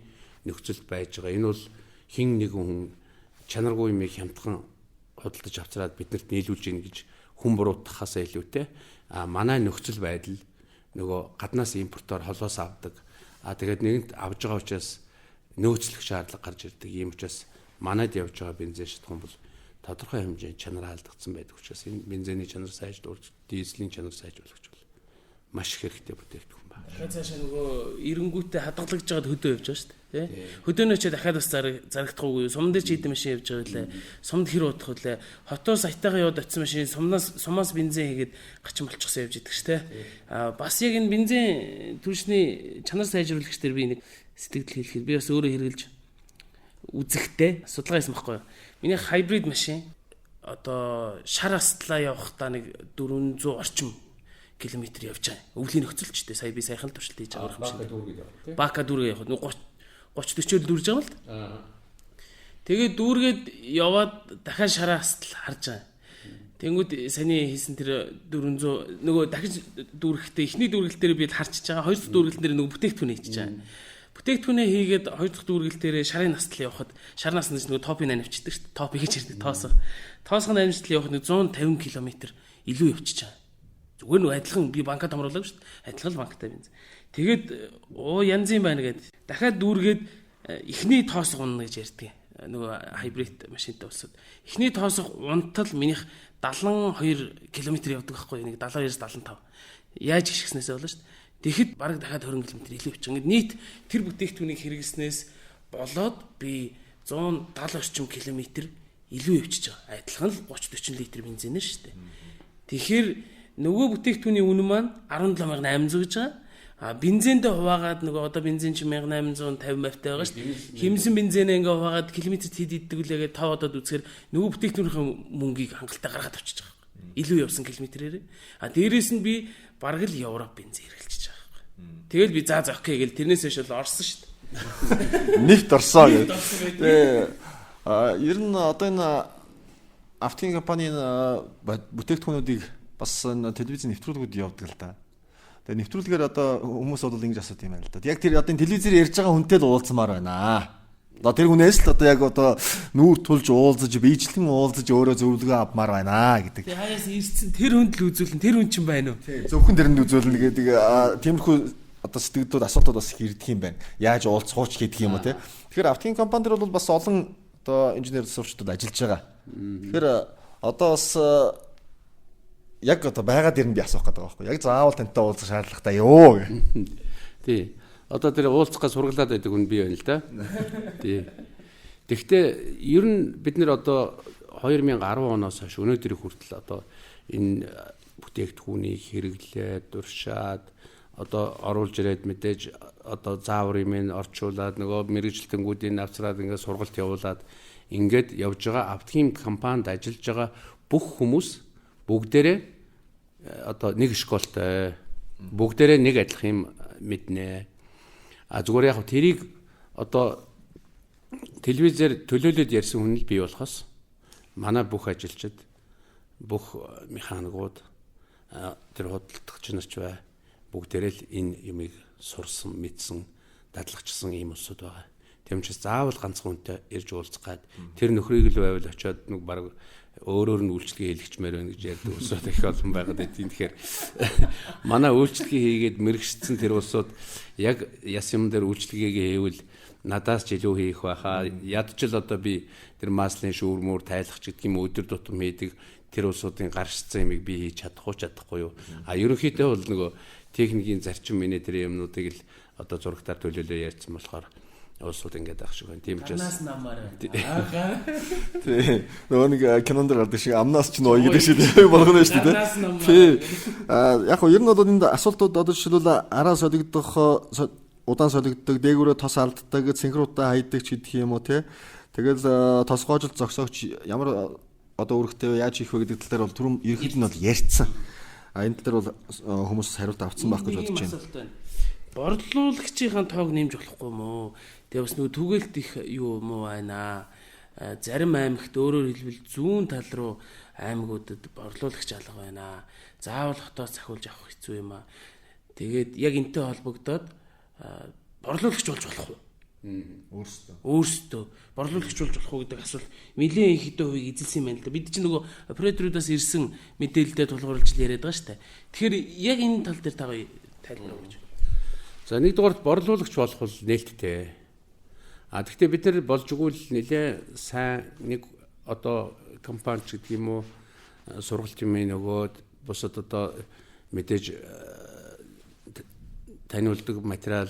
нөхцөлд байж байгаа. Энэ бол хин нэгэн хүн чанаргүй юмыг хямдхан худалдаж авчраад биднэрт нийлүүлж гин гэж хүн буруутгахаас илүүтэй манай нөхцөл байдал нөгөө гаднаас импортоор холоос авдаг. Тэгээд нэгэнт авж байгаа учраас нөөцлөх шаардлага гарч ирдэг. Ийм учраас манайд явж байгаа бензин шатхуун бол тодорхой хэмжээнд чанар алдагдсан байдаг учраас энэ бензиний чанар сайжруулж, дизелийн чанар сайжруулж бол маш их хэрэгтэй бүтээгдэхүүн байна. Тэгэхээр цаашаа нөгөө эренгүүтээ хадгалагдж байгаад хөдөө явж байгаа шүү дээ. Тэ? Хөдөөнөө ч дахиад бас зарагдахгүй. Суман дээр ч хийдэг машин явж байгаа лээ. Сумд хэр удах вэ? Хотоос айтайгаа яваад очсон машин сумаас бензин хийгээд гачин болчихсон явж идэг шүү дээ. Бас яг энэ бензин түлшний чанар сайжруулагч дээр би нэг сэтгэл хэлэхээр би бас өөрөө хэрэгжилж үзэхтэй судалгаа хийсэн байхгүй юу? Миний хайбрид машин одоо шар астлаа явахдаа нэг 400 орчим километр явж байгаа. Өвлийн нөхцөлчтэй сая би сайхан л туршилт хийж байгаа юм шиг. Бака дүүргээ явах. 30 40-өл дүүрж байгаа л да. Тэгээд дүүргээд яваад дахиад шараа астл харж байгаа. Тэнгүүд саний хийсэн тэр 400 нөгөө дахиж дүүрэхдээ эхний дүүргэлт дээр би харчиж байгаа. Хоёр дахь дүүргэлт дээр нөгөө бүтээгдэхүүн хийчихэж байгаа. Бүтээгдэхүүнээ хийгээд хоёр дахь дүүргэлт дээр шарын астл явахад шарнаас нь нөгөө топыг навчдаг шүү дээ. Топ хийж ирдэг тоосоо. Тоосгын навчтал явахад 150 км илүү явчихж байгаа. Зүгээр нэг адилхан би банкад хамруулаг шүү дээ. Адилхан л банктай бенз. Тэгээд янз юм байна гэд дахиад дүүргээд эхний тоос гунна гэж ярьдаг. нөгөө хайбрид машинтай усад. Эхний тоосох унтал минийх 72 км явдаг байхгүй нэг 72-75. Яаж гიშгснээс болно шүү дээ. Тэгэхэд бараг дахиад 20 км илүү өч. Ингээд нийт тэр бүтээгдэхүүнийг хэрэглэснээс болоод би 170 орчим километр илүү явчихж байгаа. Адилхан л 30-40 литр бензинээр шүү дээ. Тэгэхээр нөгөө бүтээгдэхүүний үнэ маань 17800 гэж байгаа. Бензиндээ хуваагаад нөгөө одоо бензин чинь 1850 мавтай байгаа шүү дээ. Хэмсэн бензинээ ингээ хуваагаад километр хэд иддэг үлээгээ тав удаад үзэхээр нөгөө бүтээгдэхүүнийхээ мөнгийг хангалттай гаргаад авчиж байгаа байхгүй. Илүү явсан километрээр. Дээрээс нь би бараг л Европ бензин хэрэглэж байгаа байхгүй. Тэгэл би за окей гэл тэрнээс хойш л орсон шүү дээ. Нефт орсоо гэх. Тэгээ ер нь одоо энэ автын компанийн бүтээгдэхүүнүүдийг бас телевизийн нэвтрүүлгүүд явдаг л да. Тэгээ нэвтрүүлгээр одоо хүмүүс бол ингэж асуух юм байна л да. Яг тэр одоо телевизээр ярьж байгаа хүнтэй л уулзмаар байна. Одоо тэр хүнээс л одоо яг одоо нүүр тулж уулзаж, биежилхэн уулзаж өөрөө зөвлөгөө авмаар байна гэдэг. Тэгээ хаяас ирсэн тэр хүнд л үзүүлэн тэр хүн чинь байна уу? Зөвхөн тэрэнд үзүүлнэ гэдэг тиймэрхүү одоо сэтгэлдүүд асуултууд бас их ирдэг юм байна. Яаж уулзахууч гэдэг юм уу те. Тэгэхээр автын компани дээр бол бас олон одоо инженер сурвчдад ажиллаж байгаа. Тэгэхээр одоо бас яг одоо байгаад ирнэ би асуух гэдэг байгаа байхгүй. Яг заавал тантай уулзах шаардлагатай юу гэх. Тий. Одоо тэр уулзахаа сургалаад байдаг хүн би байна л да. Тий. Тэгэхдээ ер нь бид нэр одоо 2010 оноос хойш өнөөдрийг хүртэл одоо энэ бүтээгдэхүүнийг хэрэглээд дуршаад одоо оруулж ирээд мэдээж одоо заавар юм орчуулад нөгөө мэрэгчлэлтэнгүүдийн авцраад ингээд сургалт явуулаад ингээд явж байгаа автын компанид ажиллаж байгаа бүх хүмүүс бүгдээрээ одоо нэг школтой бүгдээрээ нэг адилхан юм мэднэ. Зүгээр яг тэрийг одоо телевизээр төлөөлөд ярьсан хүн л бий болохоос манай бүх ажилчид бүх механикууд тэр худалдагч нар ч бай бүгдээрээ л энэ юмыг сурсан мэдсэн дадлагчсан ийм усуд байгаа. Тэм учраас заавал ганцхан хүнтэй ирж уулзах гад тэр нөхрийг л байвал очиод нэг баг өөрөөр нь үйлчлэгээ хийлгчмээр байна гэж ярьдаг усууд их олон байгаад байдیں۔ Тэгэхээр манай үйлчлэгээ хийгээд мэрэгчсэн тэр усууд яг яс юм дээр үйлчлэгээгээ хийвэл надаас ч илүү хийх байхаа. Ядчил одоо би тэр маслын шүүрмөр тайлах ч гэдэг юм өдөр тутам хийдэг тэр усуудын гаршсан юмыг би хийж чадахгүй юу? Ерөнхийдөө бол нөгөө техникийн зарчим менежер юмнуудыг л одоо зурагтаар төлөөлөө ярьсан болохоор улсууд ингээд ах шиг байна. Тийм ч бас. Амнаас намаар. Тий. Нөгөө нэг кинонд гардаг шиг амнаас ч нөө гэдэг шиг болгоно шүү дээ. Амнаас намаар. Тий. Яг нь ер нь бол энэ асуултууд одоо жишээлбэл араа солигдох, удаан солигддог, дээгүүрээ тос алддаг, синхротаа хайдаг ч гэдэг юм уу те. Тэгэл тосгоожил зогсоогч ямар одоо үүрэгтэй яаж хийх вэ гэдэг тал дээр бол түрүүн ерөнхийд нь бол ярьцсан. Энэ тал дээр бол хүмүүс хариулт авцсан байх гэж бодож байна. Борлуулагчийн тоог нэмж болохгүй мó. Тэгээ бас нөгөө түгээлт их юу муу байна. Зарим аймагт өөрөөр хэлбэл зүүн тал руу аймагуудад борлуулагч алга байна. Заавал хотоос захиулж авах хэцүү юм аа. Тэгээд яг энтэй холбогдоод борлуулагч болж болох уу? Өөрсдөө борлуулагч болж болох уу гэдэг асуулт нэлээд их хэдэн хувийг эзэлсэн юм байна л да. Бид чинь нөгөө операторудаас ирсэн мэдээлэлдээ тулгуурлаж яриад байгаа шүү дээ. Тэгэхээр яг энэ тал дээр та тайлбар өгөөч. За нэгдүгээр борлуулагч болох бол нээлттэй. Гэхдээ бид нар болж игэл нэлээ сайн нэг одоо компани ч гэдэг юм уу сургалт юм нөгөөд бусад одоо мэдээж таниулдаг материал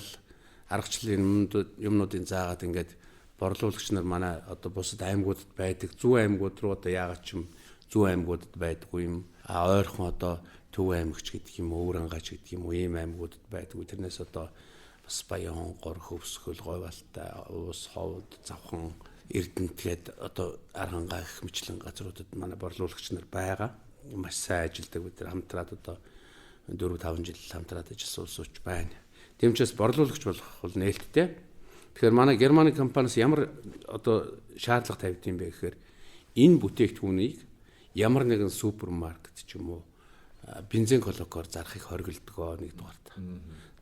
аргачлалын юмнуудын заагаад ингээд борлуулагч нар манай одоо бусад аймагуудад байдаг зүүн аймагуд руу одоо яагаад ч юм зүүн аймагуудад байдаггүй юм ойрхон одоо Төв аймагч гэдэг юм уу, Өврангач гэдэг юм уу, ийм аймагуудад байдгүй. Тэрнээс одоо бас Баян, Гор, Хөвсгөл, Говьалтай, Уус, Ховд, Завхан, Эрдэнэт гээд одоо Аргангаа их мэтлэн газруудад манай борлуулагч нар байгаа. Маш сайн ажилладаг бид нар хамтраад одоо 4-5 жил хамтраад ажилласан улсууч байна. Тийм ч бас борлуулагч болох бол нээлттэй. Тэгэхээр манай Германы компаниас ямар одоо шаардлага тавьд юм бэ гэхээр энэ бүтээгдэхүүнийг ямар нэгэн супермаркет ч юм уу бензин колокоор зарахыг хориглодгоо нэгдүгээр.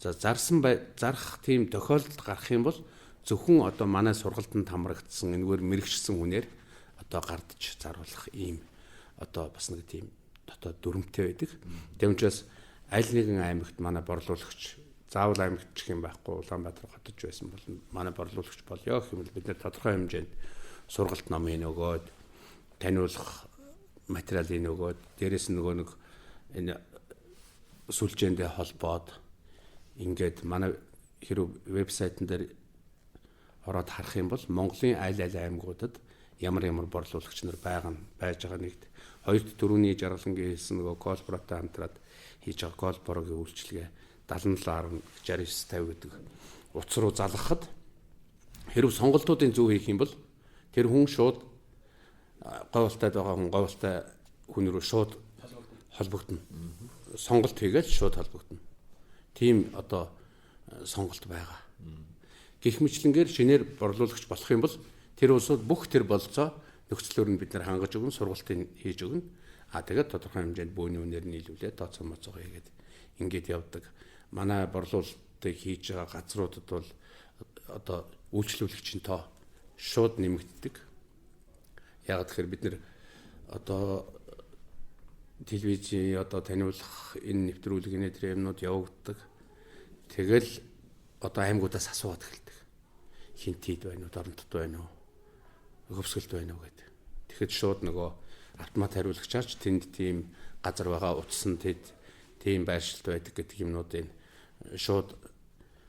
За зарах тийм тохиолдол гарах юм бол зөвхөн одоо манай сургалтанд хамрагдсан энэгээр мэрэгчсэн хүнээр одоо гардж заруулах ийм одоо бас нэг тийм дотоод дүрмтэй байдаг. Тийм учраас аль нэгэн аймагт манай борлуулагч заавал аймагт чих юм байхгүй Улаанбаатар хотод байсан бол манай борлуулагч болёо гэх юм бол бид нэр тодорхой хэмжээнд сургалт номын өгөөд таниулах материалын өгөөд дээрэс нь нөгөө нэг энэ сүлжээндээ холбоод ингээд манай хэрэг вебсайтн дээр ороод харах юм бол Монголын аль аймагуудад ямар борлуулагч нар байж байгаа нэгт хоёрт дөрөвний жаргалангийн хэлсэн нөгөө колборотой хамтраад хийж байгаа колборогийн үйлчлэгээ 77.6950 гэдэг утас руу залгахад хэрв сонголтуудын зөв хийх юм бол тэр хүн шууд говьлтайд байгаа хүн говьлтай хүн рүү шууд холбогдно. Сонголт хийгээл шууд холбогдно. Тийм одоо сонголт байгаа. Гэх мэтлэнгээр шинээр борлуулагч болох юм бол тэр улсууд бүх тэр болцоо нөхцлөөр нь бид нар хангаж өгнө, сургалтын хийж өгнө. Тэгээд тодорхой хэмжээнд бөөний үнээр нийлүүлээд тооцоо моцоо хийгээд ингээд явдаг. Манай борлуулалтыг хийж байгаа газруудад бол одоо үйлчлүүлэгчийн тоо шууд нэмэгддэг. Яг тэгэхээр бид нэр одоо телевизийн одоо таниулах энэ нэвтрүүлгийн тэр юмнууд явагддаг. Тэгэл одоо аймагуудаас асууад эхэлдэг. Хинт хэд байна уу, доронтод байна уу, хөвсгөлд байна уу гэдэг. Тэгэхэд шууд нөгөө автомат хариулагчаач тэнд тийм газар байгаа утсан тэд тийм байршилт байдаг гэдэг юмнуудыг шууд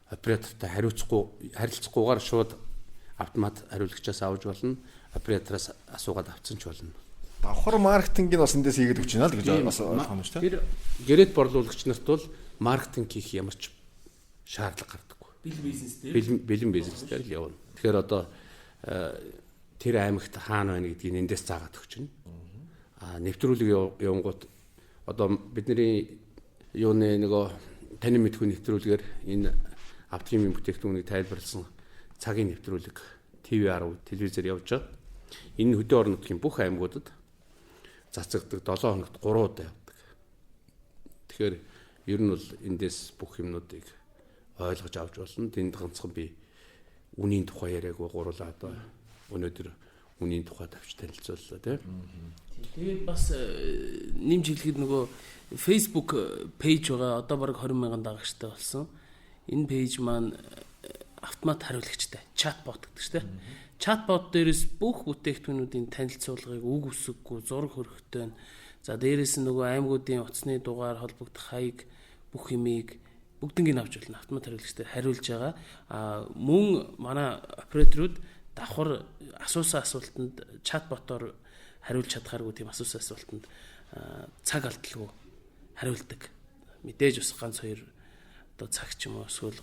оператортай харилцахгүйгээр шууд автомат хариулагчаас авч болно. Оператороос асуугаад авцсан ч болно. Давхар маркетингийг бас эндээс хийгээд өгч байна л гэж бас ойлгох юм шүү дээ. Тэр гэрэт борлуулагч нарт бол маркетинг хийх ямар ч шаардлага гардаггүй. Бэлэн бизнес дээр л явна. Тэгэхээр одоо тэр аймагт хаана байна гэдгийг эндээс заагаад өгч байна. Нэвтрүүлэг явангууд одоо бидний юуны нөгөө таны мэдхүйн нэвтрүүлгээр энэ автохимийн бүтээгдэхүүнийг тайлбарласан цагийн нэвтрүүлэг TV10 телевизээр явж байгаа. Энэ хөдөө орон нутгийн бүх аймагуудад цацагдаг 7 хоногт 3 удаа явдаг. Тэгэхээр ер нь бол эндээс бүх юмнуудыг ойлгож авч болно. Тэнд ганцхан би үнийн тухай яриаггүй гурлаа одоо өнөөдөр үнийн тухай тавьж танилцууллаа тийм. Тэгээд бас нэмж хэлэхэд нөгөө Facebook пэйж байгаа одоо бараг 20 мянган дагагчтай болсон. Энэ пэйж маань автомат хариулагчтай чатбот гэдэг чинь тийм. Чатбот дээрээс бүх бүтээгдэхүүнүүдийн танилцуулгыг үг үсэггүй зураг хөрхтэй. За дээрээс нь нөгөө аймагуудын утасны дугаар холбогдох хаяг бүх юмыг бүгднийг авч болно. Автомат хариулагчтай хариулж байгаа. Мөн манай операторууд давхар асуусан асуултанд чатботоор хариулж чадхааргүй тийм асуусан асуултанд цаг алдалгүй хариулдаг. Мэдээж бас ганц хоёр одоо цаг ч юм уу эсвэл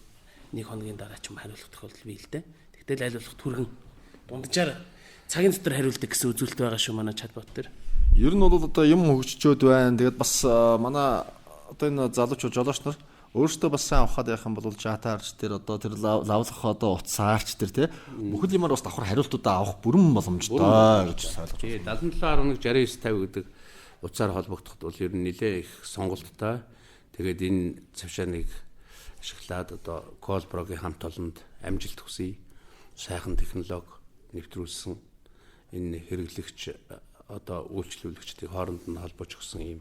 нэг хоногийн дараа ч юм хариулах тохиолдол бий л дээ. Тэгтэл аль болох түргэн дунджаар цагийн дотор хариулдаг гэсэн үзүүлэлт байгаа шүү манай чатбот дээр. Ер нь бол одоо юм хөгжчөөд байна. Тэгээд бас манай одоо энэ залуучууд жолооч нар өөрөөсөө бас сайн авахад явах юм бол жатаарч тэр одоо тэр лавлах одоо утсаарч тэр тий бүхэл юмар бас давхар хариултуудаа авах бүрэн боломжтой гэж ойлгож байна. 77.6950 гэдэг утсаар холбогдоход бол ер нь нэлээ их сонголттой. Тэгээд энэ цавшааныг ашиглаад одоо Колброгийн хамт олонд амжилт хүсье. Сайхан технологи нэвтрүүлсэн энэ хэрэглэгч одоо үйлчлүүлэгчдийн хооронд нь холбож өгсөн юм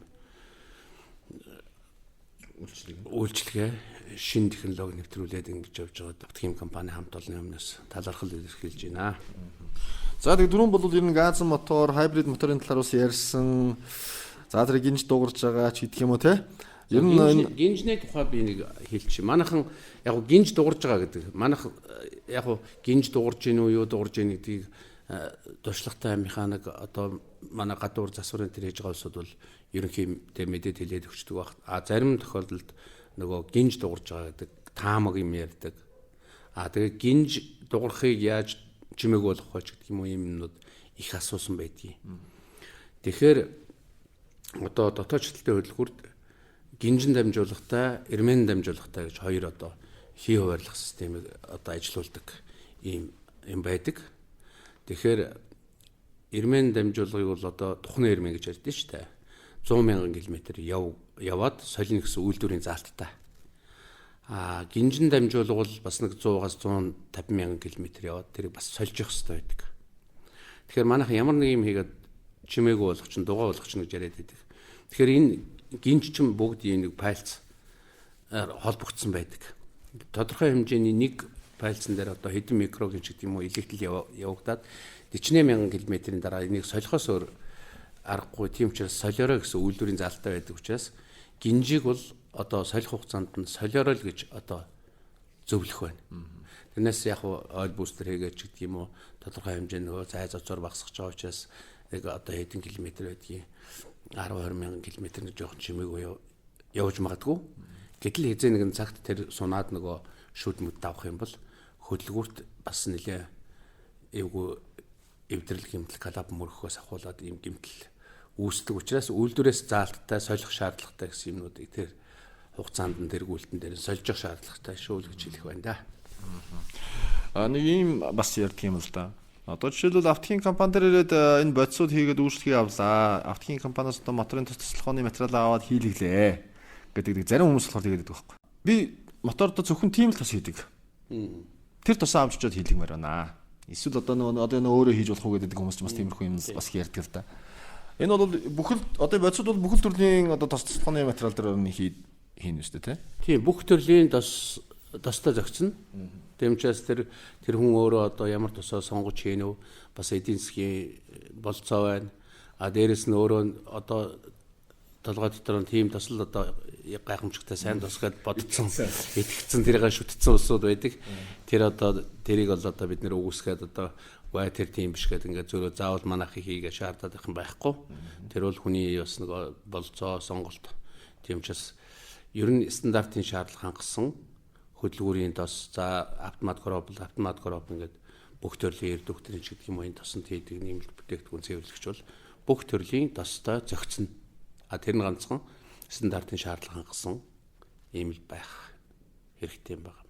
үйлчлэгээ шинэ технологи нэвтрүүлээд ингэж явж байгаа Автохим компани хамт олонны өмнөөс талархал илэрхийлж байна. За тэгээд дөрөв бол ер нь газ мотор, хайбрид моторын талаар бас ярьсан. За тэр гинж дуурж байгаа ч гэдэг юм уу те. Ер нь гинжний тухай би нэг хэлчих. Манайхан яг гоо гинж дуурж байгаа гэдэг. Манайх яг гоо гинж дуурж гин үү юу дуурж гин гэдгийг туршлагатай механик одоо манай гадуур засварын тэр хийж байгаа улсууд бол ерөнхийдөө мэдээд хэлээд өгчдөг баг. Зарим тохиолдолд нөгөө гинж дуурж байгаа гэдэг таамаг юм ярьдаг. Тэгээ гинж дуурахыг яаж чимээг болох вэ гэдэг юм уу юмнууд их асуусан байдгийг. Тэгэхээр одоо дотоод шилтэлтэй хөдөлгүүрт гинжин дамжуулагтай, эрмэн дамжуулагтай гэж хоёр одоо хий хуваарлах системийг одоо ажилуулдаг юм байдаг. Тэгэхээр эрмэн дамжуулгыг бол одоо тухны эрмэн гэж ярьдэн шүү дээ. 100,000 км яваад солино гэсэн үйлдвэрийн заалттай. Гинжин дамжуулга бол бас нэг 100-аас 150,000 км яваад тэрийг бас сольж явах хэрэгтэй байдаг. Тэгэхээр манайхан ямар нэг юм хийгээд чимээгүй болох чинь дугаа болох чинь гэж яриад байдаг. Тэгэхээр энэ гинжчин бүгд нэг пайлц холбогдсон байдаг. Тодорхой хэмжээний нэг пайлцсан дээр одоо хэдэн микрогийн ч гэдэг юм уу илэгдэл явагдаад 48,000 км-ийн дараа энийг солихоос өөр аргагүй. Тийм учраас солиорой гэсэн үйлдвэрийн заалтай байдаг учраас гинжиг бол одоо солих хугацаанд нь солиорой л гэж одоо зөвлөх байна. Тэрнээс яг ойл бустер хийгээд ч гэдэг юм уу тодорхой хэмжээний нөгөө зай зочоор багасгах байгаа учраас яг одоо хэдэн километр байдгийг 10-20 мянган километр гэж жоохон чимээгүй явж магадгүй. Гэтэл хэзээ нэгэн цагт тэр сунаад нөгөө шүд мүд давах юм бол хөдөлгүүрт бас нэлээ эвгүй эвдрэл гэмтэл коллап мөрөхөөс ахуулаад ийм гэмтэл үүсдэг учраас үйлдвэрээс заалттай солих шаардлагатай гэсэн юмнуудыг тэр хугацаанд нь тэргүүлтэн дээр сольжих шаардлагатай шүү л гэж хэлэх байна да. Нэг юм бас ярьдаг юм л да. Одоо жишээлбэл автохийн компани дээр ирээд энэ бодисууд хийгээд үйлчлэгээ авлаа. Автохийн компаниас одоо моторын тослохооны материал аваад хийлгэлээ гэдэг зарим хүмүүс болохоор тэгээд байдаг байхгүй. Би мотордоо зөвхөн тийм л тос хийдэг. Тэр тосоо авч очиод хийлгэмээр байна. Эсвэл одоо нөгөө өөрөө хийж болох уу гэдэг хүмүүс ч бас тиймэрхүү юм бас ярьдаг л да. Энэ бол бүхэл одоо бодисууд бол бүхэл төрлийн одоо тослохооны материал дээр хийнэ шүү дээ тийм бүх төрлийн тостой зохицно. Тэмчээс тэр хүн өөрөө одоо ямар тосоо сонгож хийнэ үү? Бас эдийн засгийн болцоо байна. Дээрэс нь өөрөө одоо толгой дотор нь тийм тосол одоо гайхамшигтай сайн тосгоод бодцсон, итгэцэн тэрийг шүтцсэн улсууд байдаг. Тэр одоо тэрийг бол одоо бид нэр үгүйсгээд одоо бай тэр тийм биш гэдэг ингээд зөөрөө заавал манайхыг хийгээ шаардаад байх юм байхгүй. Тэр бол хүний бас нэг болцоо сонголт. Тийм учраас ер нь стандартын шаардлага хангасан хөдөлгүүрийн тос за автомат коробл ингээд бүх төрлийн эрдүг төрийн ч гэдэг юм уу энэ тосонд хийдэг нэмэлт бүтээгдэхүүн цэвэрлэгч бол бүх төрлийн тостой зохицно. Тэр нь ганцхан стандартын шаардлага хангасан ийм л байх хэрэгтэй юм байна.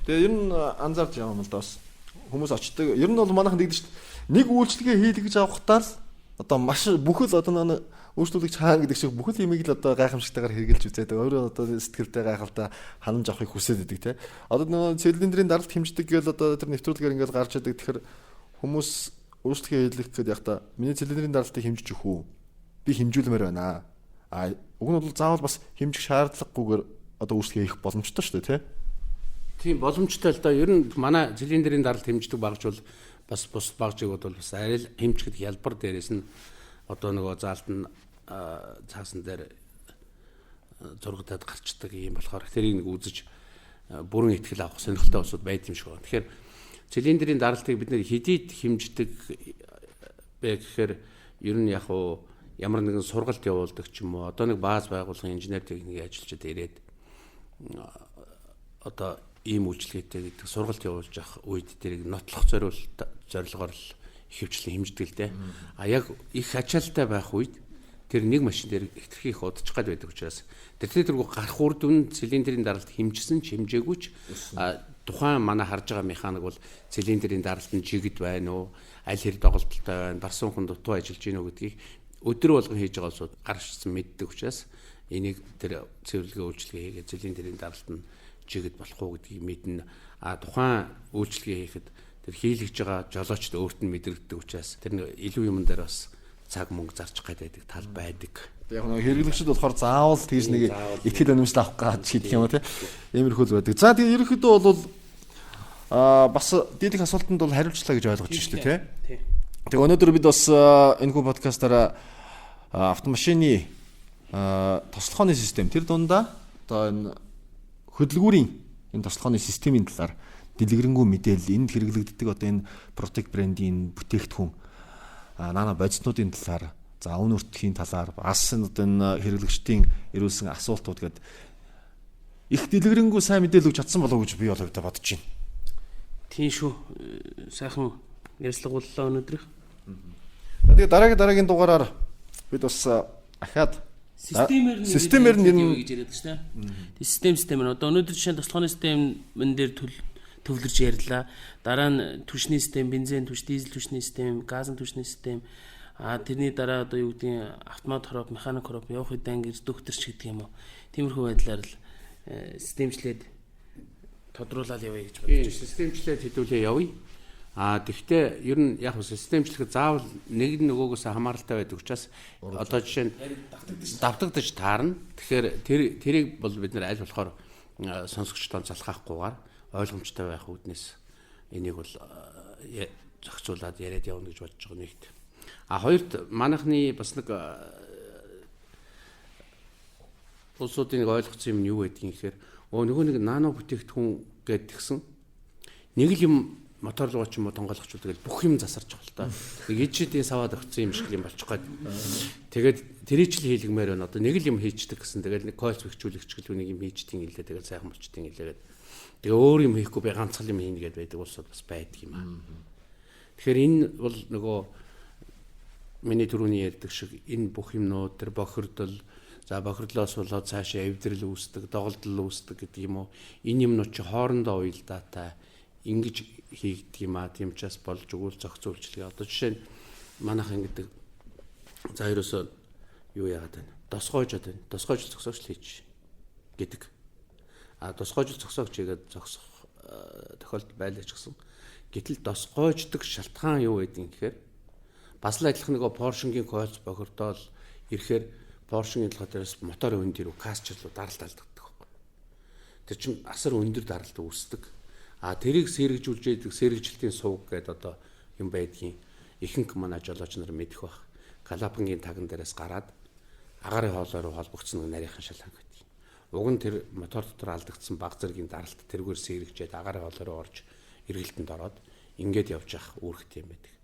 Тэгээ ер нь анзаарч байгаа юм л да бас хүмүүс очдог. Ер нь бол манайхан дэгдэж шүү дээ. Нэг үйлчлэгээ хийлгэж авахтаа л одоо маш бүхэл одоо үйлчлүүлэгч хаан гэдэг шиг бүхэл имийг л одоо гайхамшигтайгаар хэрэгжилж үзээд өөрөө одоо сэтгэлдээ гайхалтай ханамж авахыг хүсээд идэг те. Одоо нөгөө цилиндрийн даралт хэмждэг гэвэл одоо тэр нэвтрүүлгээр ингээд гарч идэг. Тэгэхээр хүмүүс үйлчлэгээ хийлгэх гэдэг яг та миний цилиндрийн даралтыг хэмжиж өгөх үү? Би хэмжүүлмээр байна. Уг нь бол заавал бас хэмжих шаардлагагүйгээр одоо үйлчлэгээ хийх боломжтой шүү дээ те. Тийм боломжтой л да. Ер нь манай цилиндрийн даралт хэмждэг багж бол бас бус багжиг бол бас арай л хэмжихэд хялбар дээрээс нь одоо нөгөө заалт нь цаасан дээр зургатад гарчдаг юм болохоор тэрийг нэг үзэж бүрэн ихтгэл авах сонирхолтой усуд байд юм шиг байна. Тэгэхээр цилиндрийн даралтыг бид нэр хэдийд хэмждэг бэ гэхээр ер нь яг уу ямар нэгэн сургалт явуулдаг ч юм уу одоо нэг бааз байгууллагын инженер техникийн ажилчид ирээд одоо ийм үйлчлэгээтэй гэдэг сургалт явуулж явах үед тэрийг нотлох зорилгоор л ихэвчлэн хэмждэг л дээ. Яг их ачаалттай байх үед тэр нэг машин дээр хэтэрхий их удчих гад байдаг учраас тэрний гарах үр дүн цилиндрийн даралт хэмжсэн ч хэмжээгүй ч тухайн манай харж байгаа механик бол цилиндрийн даралт нь жигд байна уу, аль хэр доголдолтой байна, барсан хүн дутуу ажиллаж гинөө гэдгийг өдөр болгон хийж байгаа улсууд гарчсан мэддэг учраас энийг тэр цэвэрлэгээ үйлчлэгээ хийгээд цилиндрийн даралт нь жигд болох уу гэдгийг мэднэ. Тухайн үйлчлэгээ хийхэд тэр хийлгэж байгаа жолоочд өөрт нь мэдрэгддэг учраас тэр илүү юм дээр бас цаг мөнгө зарчих гэдэг тал байдаг. Яг нэг хэрэглэгчд болохоор заавал тийш нэг ихтгэл үнэмшил авах гэж хэлдэг юм уу те. Иймэрхүү л байдаг. За тэгээ ерөнхийдөө бол бас дийлэх асуултанд бол хариулчлаа гэж ойлгож байна шүү дээ те. Тэгээ өнөөдөр бид бас энэхүү подкастаараа автомашины тослохооны систем тэр дундаа одоо энэ хөдөлгүүрийн энэ тослохооны системийн талаар дэлгэрэнгүй мэдээлэл энд хэрэглэгддэг одоо энэ Protec брендийн бүтээгдэхүүн наана бодиснуудын талаар за үн өртгийн талаар бас одоо энэ хэрэглэгчдийн ирүүлсэн асуултууд гээд их дэлгэрэнгүй сайн мэдээлэл өгч чадсан болов уу гэж би бол бодож байна. Тийм шүү. Сайхан ярьцлага боллоо өнөөдөр. Тэгээ дараагийн дугаараар бид бас ахаад системээр нь гэж яриад шүү дээ. Систем нь одоо өнөөдөр жишээ нь тослохооны системэн дээр төвлөрж ярьлаа. Дараа нь түвшний систем, бензин түвш, дизель түвшний систем, газын түвшний систем. Тэрний дараа одоо юу гэдгийг автомат хороб, механик хороб явах үед ангиж докторч гэдэг юм уу. Тиймэрхүү байдлаар л системчлээд тодруулаад явъя гэж бодож байна. Системчлээд хэдүүлээ явъя. Тэгвэл ер нь яг системчлэхэд заавал нэг нөгөөгөөс хамааралтай байдаг учраас одоо жишээ нь давтагдаж таарна. Тэгэхээр тэрийг бол бид нэр аль болохоор сонсогчдоо залхахгүйгээр ойлгомжтой байх үүднээс энийг бол зохицуулаад яриад явна гэж бодож байгаа нэгт. Хоёрт манайхны бас нэг улсуудын нэг ойлгоцсон юм нь юу байдгийг гэхээр нөгөө нэг нано бүтээгдэхүүн гэдгсэн нэг л юм мотор руу ч юм уу тонголгочвол тэгэл бүх юм засарч байгаа л та. Нэг ижидийн саваад өгсөн юм шиг юм болчих гээд. Тэгээд тэрийг ч хийлгмээр байна. Одоо нэг л юм хийчдэг гэсэн. Тэгээд нэг койлс бэхжүүлэгч гэл нэг юм хийчдیں۔ Илээ тэгээд сайхан болчдیں۔ Илээ гээд. Тэгээ өөр юм хийхгүй би ганцхан юм хийнэ гэдээ байдаг улсууд бас байдаг юм аа. Тэгэхээр энэ бол нөгөө миний түрүүний ярьдаг шиг энэ бүх юмнууд тэр бохирдол бохирдлоос болоод цаашаа эвдрэл үүсдэг, доголдол үүсдэг гэдэг юм уу. Энэ юмнууд чи хоорондоо уялдаатай ингэж хийгдэг юм аа. Тийм ч бас болж өгвөл зохицуулчлаа. Одоо жишээ нь манайхан гэдэг за ерөөсөө юу яагаад байна? Досгойжод байна. Досгойж зогсоогч хийж гэдэг. Досгойж зогсоогч хийгээд зогсох тохиолдол байлаа ч гэсэн. Гэтэл досгойждаг шалтгаан юу байдгийг гэхээр бас л адилхан нөгөө Porsche-гийн койлц бохирдоол ирэхээр Porsche-гийн толгой дээрээс моторын өн дээр касчлуу даралт алдагддаг байхгүй. Тэр чинь асар өндөр даралт үүсдэг. Тэрийг сэргэжүүлж яадаг сэргэжилтийн сувг гэдэг одоо юм байдгийн ихэнх манай жолооч нар мэдэх байх. Галапагийн таган дээрээс гараад агарын хоолой руу холбогдсон нэг нарийнхан шалгаан гэдэг. Уг нь тэр мотор дотор алдагдсан баг зэргийн даралт тэргээр сэргэжээд агарын хоолой руу орж эргэлтэнд ороод ингээд явж явах үүрэгтэй юм байдаг.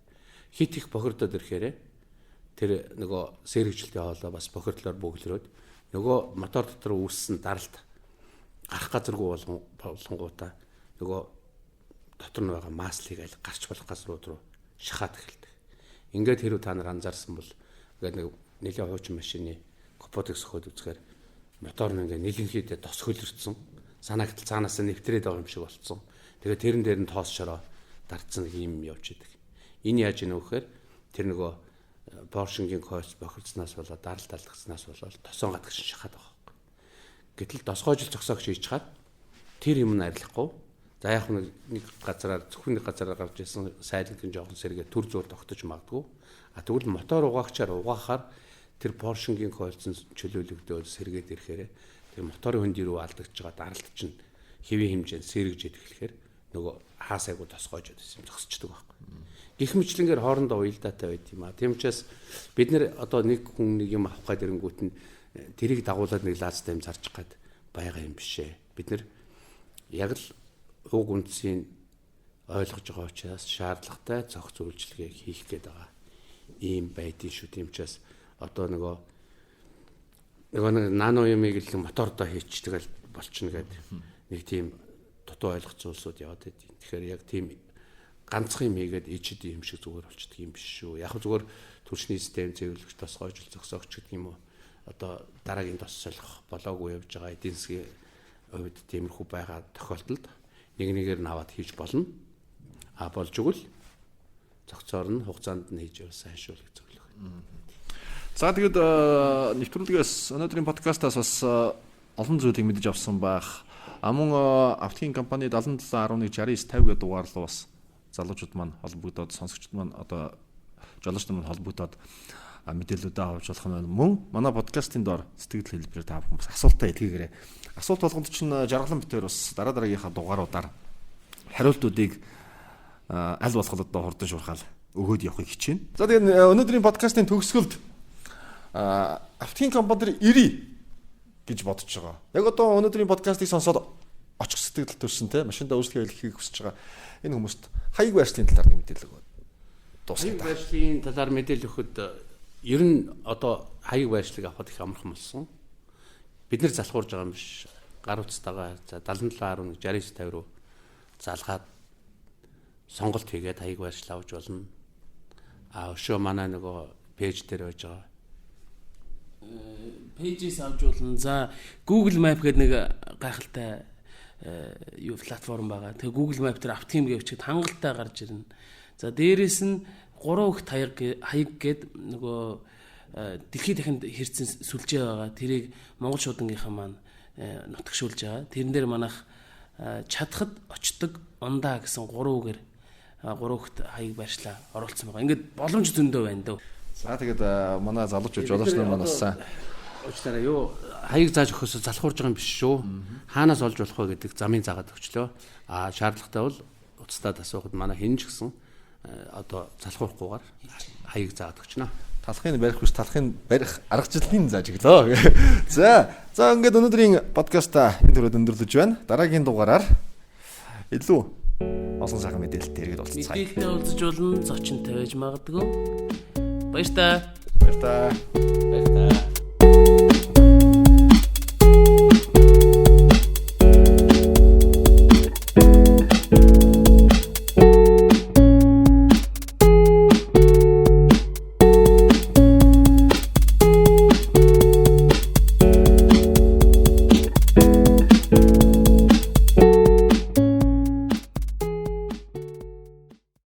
Хит их бохирдоод ирэхээр тэр нөгөө сэргэжилтийн хоолой бас бохирдлоор бөглөрөөд нөгөө мотор дотор үүссэн даралт гарах газаргүй болгонгуудаа нөгөө дотор нь байгаа маслыг аль гарч болох газрууд руу шахаад эхэлдэг. Ингээд хэрүү та нар анзаарсан бол ингээд нэг нэлийн хуучин машины капотыг сөхөд үзэхээр мотор нь ингээд нэлэнхийдээ тос хөлөрцөн санагдал цаанаас нь нэвтрээд байгаа юм шиг болцсон. Тэгээд тэрэн дээр нь тоос шороо дарцсан нэг юм явж идэг. Энэ яаж ийнө вэхээр тэр нөгөө Porsche-гийн койлц бохирдсанаас болоод даралт алдагдсанаас болоод тосон гадагш шахаад байгаа. Гэтэл досгойжил зогсоогч хийж чад тэр юм нь арилахгүй. За яг нэг газараар зөвхөн нэг газараар гарч ирсэн сайлгын жоохон сэргээ төр зур тогтож магадгүй. Тэгвэл мотор угаагчаар угаахаар тэр Porsche-гийн койлцын чөлөөлөгдөөр сэргээд ирэхээр тэр моторын хөнд рүү алдагдж байгаа даралт чинь хэвийн хэмжээнд сэргэж идэх хэлэхээр нөгөө хаасайгуу тосгойжод байсан зогсчдөг байхгүй. Гэх мэтлэнгээр хоорондоо уялдаатай байт юм аа. Тийм учраас бид нэр одоо нэг хүн нэг юм авах гээд ирэнгүүт нь тэрийг дагуулад нэг лааз тайм зарж гад байгаа юм бишээ. Бид нэр яг л уг үндсийг ойлгож байгаа учраас шаардлагатай зохиц үйлчилгээ хийх гээд байгаа. Ийм байдгийн шүү. Тийм учраас одоо нөгөө нано юмыг л мотордоо хийчихдэг л болчихно гэдэг нэг тийм дутуу ойлгоцсон улсууд яваад байдیں۔ Тэгэхээр яг тийм ганцхан юм хийгээд ичд юм шиг зүгээр болчихдөг юм биш шүү. Яг зүгээр түлшний систем зөвлөгч тосгойж зогсоогч гэдэг юм уу. Одоо дараагийн тос солих болоогүй явж байгаа эдийн засгийн хувьд тиймэрхүү байгаа тохиолдолд нэг нэгээр нь аваад хийж болно. Болж игэл зохицоор нь хугацаанд нь хийж явах сайн шүү гэж зөвлөх. За тэгээд нэвтрүүлгээс өнөөдрийн подкастаас бас олон зүйлийг мэдэж авсан байх. Мөн автогийн компани 77116950 гэдэг дугаарлуу бас залуучууд маань холбогдоод сонсогчдод маань одоо жолоочд маань холбогдоод мэдээлэлүүдээ авч болох нь мөн манай подкастын доор сэтгэл хэлбэрээр та бүхэн асуултаа илгээгээрэй. Асуулт болгонд чинь жаргалан битээр бас дараагийнхаа дугааруудаар хариултуудыг аль болох одоо хурдан шуурхаал өгөөд явахыг хичээнэ. За тэгээд өнөөдрийн подкастын төгсгөлд автогийн компанид ирээ гэж бодож байгаа. Яг одоо өнөөдрийн подкастыг сонсоод очих сэтгэл төрсөн те машиндаа үйлчлэгээ хийхийг хүсэж байгаа энэ хүмүүст хаяг байршлын талаар нэг мэдээлэл өгөө. Хаяг байршлын талаар мэдээлэл өгөхөд ер нь одоо хаяг байршлыг авахд их амархан болсон. Бид нэр залхуурж байгаа юм биш. Гар утастайгаа за 7711 6950 руу залгаад сонголт хийгээд хаяг байршил авч болно. Өшөө манай нөгөө пэйж дээр байж байгаа. Пэйжээс авч болно. За Google Map гэдэг нэг гайхалтай юу платформ байгаа. Тэгээ Google Map дээр автогийн гэвчэд хангалттай гарч ирнэ. За дээрэс нь 3 их хаяг гээд нөгөө дэлхийд дахинд хэрцэн сүлжээ байгаа. Тэрийг Монгол шуудангийнхаа маань нутагшуулж байгаа. Тэрэн дээр манайх чадхад очдог ундаа гэсэн 3 үгээр 3 ихт хаяг байршлаа оруулсан байгаа. Ингээд боломж зөндөө байна дөө. За тэгээд манай залуучууд жолооч нар маань бас Уучлаарай юу хаяг зааж өгөхөөс залхуурж байгаа юм биш шүү. Хаанаас олж болох вэ гэдэг замын заагаад өгчлөө. Шаардлагатай бол уцтаад асуухад манай хэн ч гэсэн одоо залхуурахгүйгээр хаяг заагаад өгчнө. Талхыг барих биш, талхыг барих аргачлалын зааж өглөө. За ингээд өнөөдрийн подкаста энэ төрөд өндөрлөж байна. Дараагийн дугаараар илүү олон сайхан мэдээлэлтэй иргэд уулзцгаая. Мэдээлэлтэй уулзаж болно, зочин тавьж магадгүй. Баяр та. Баяр та.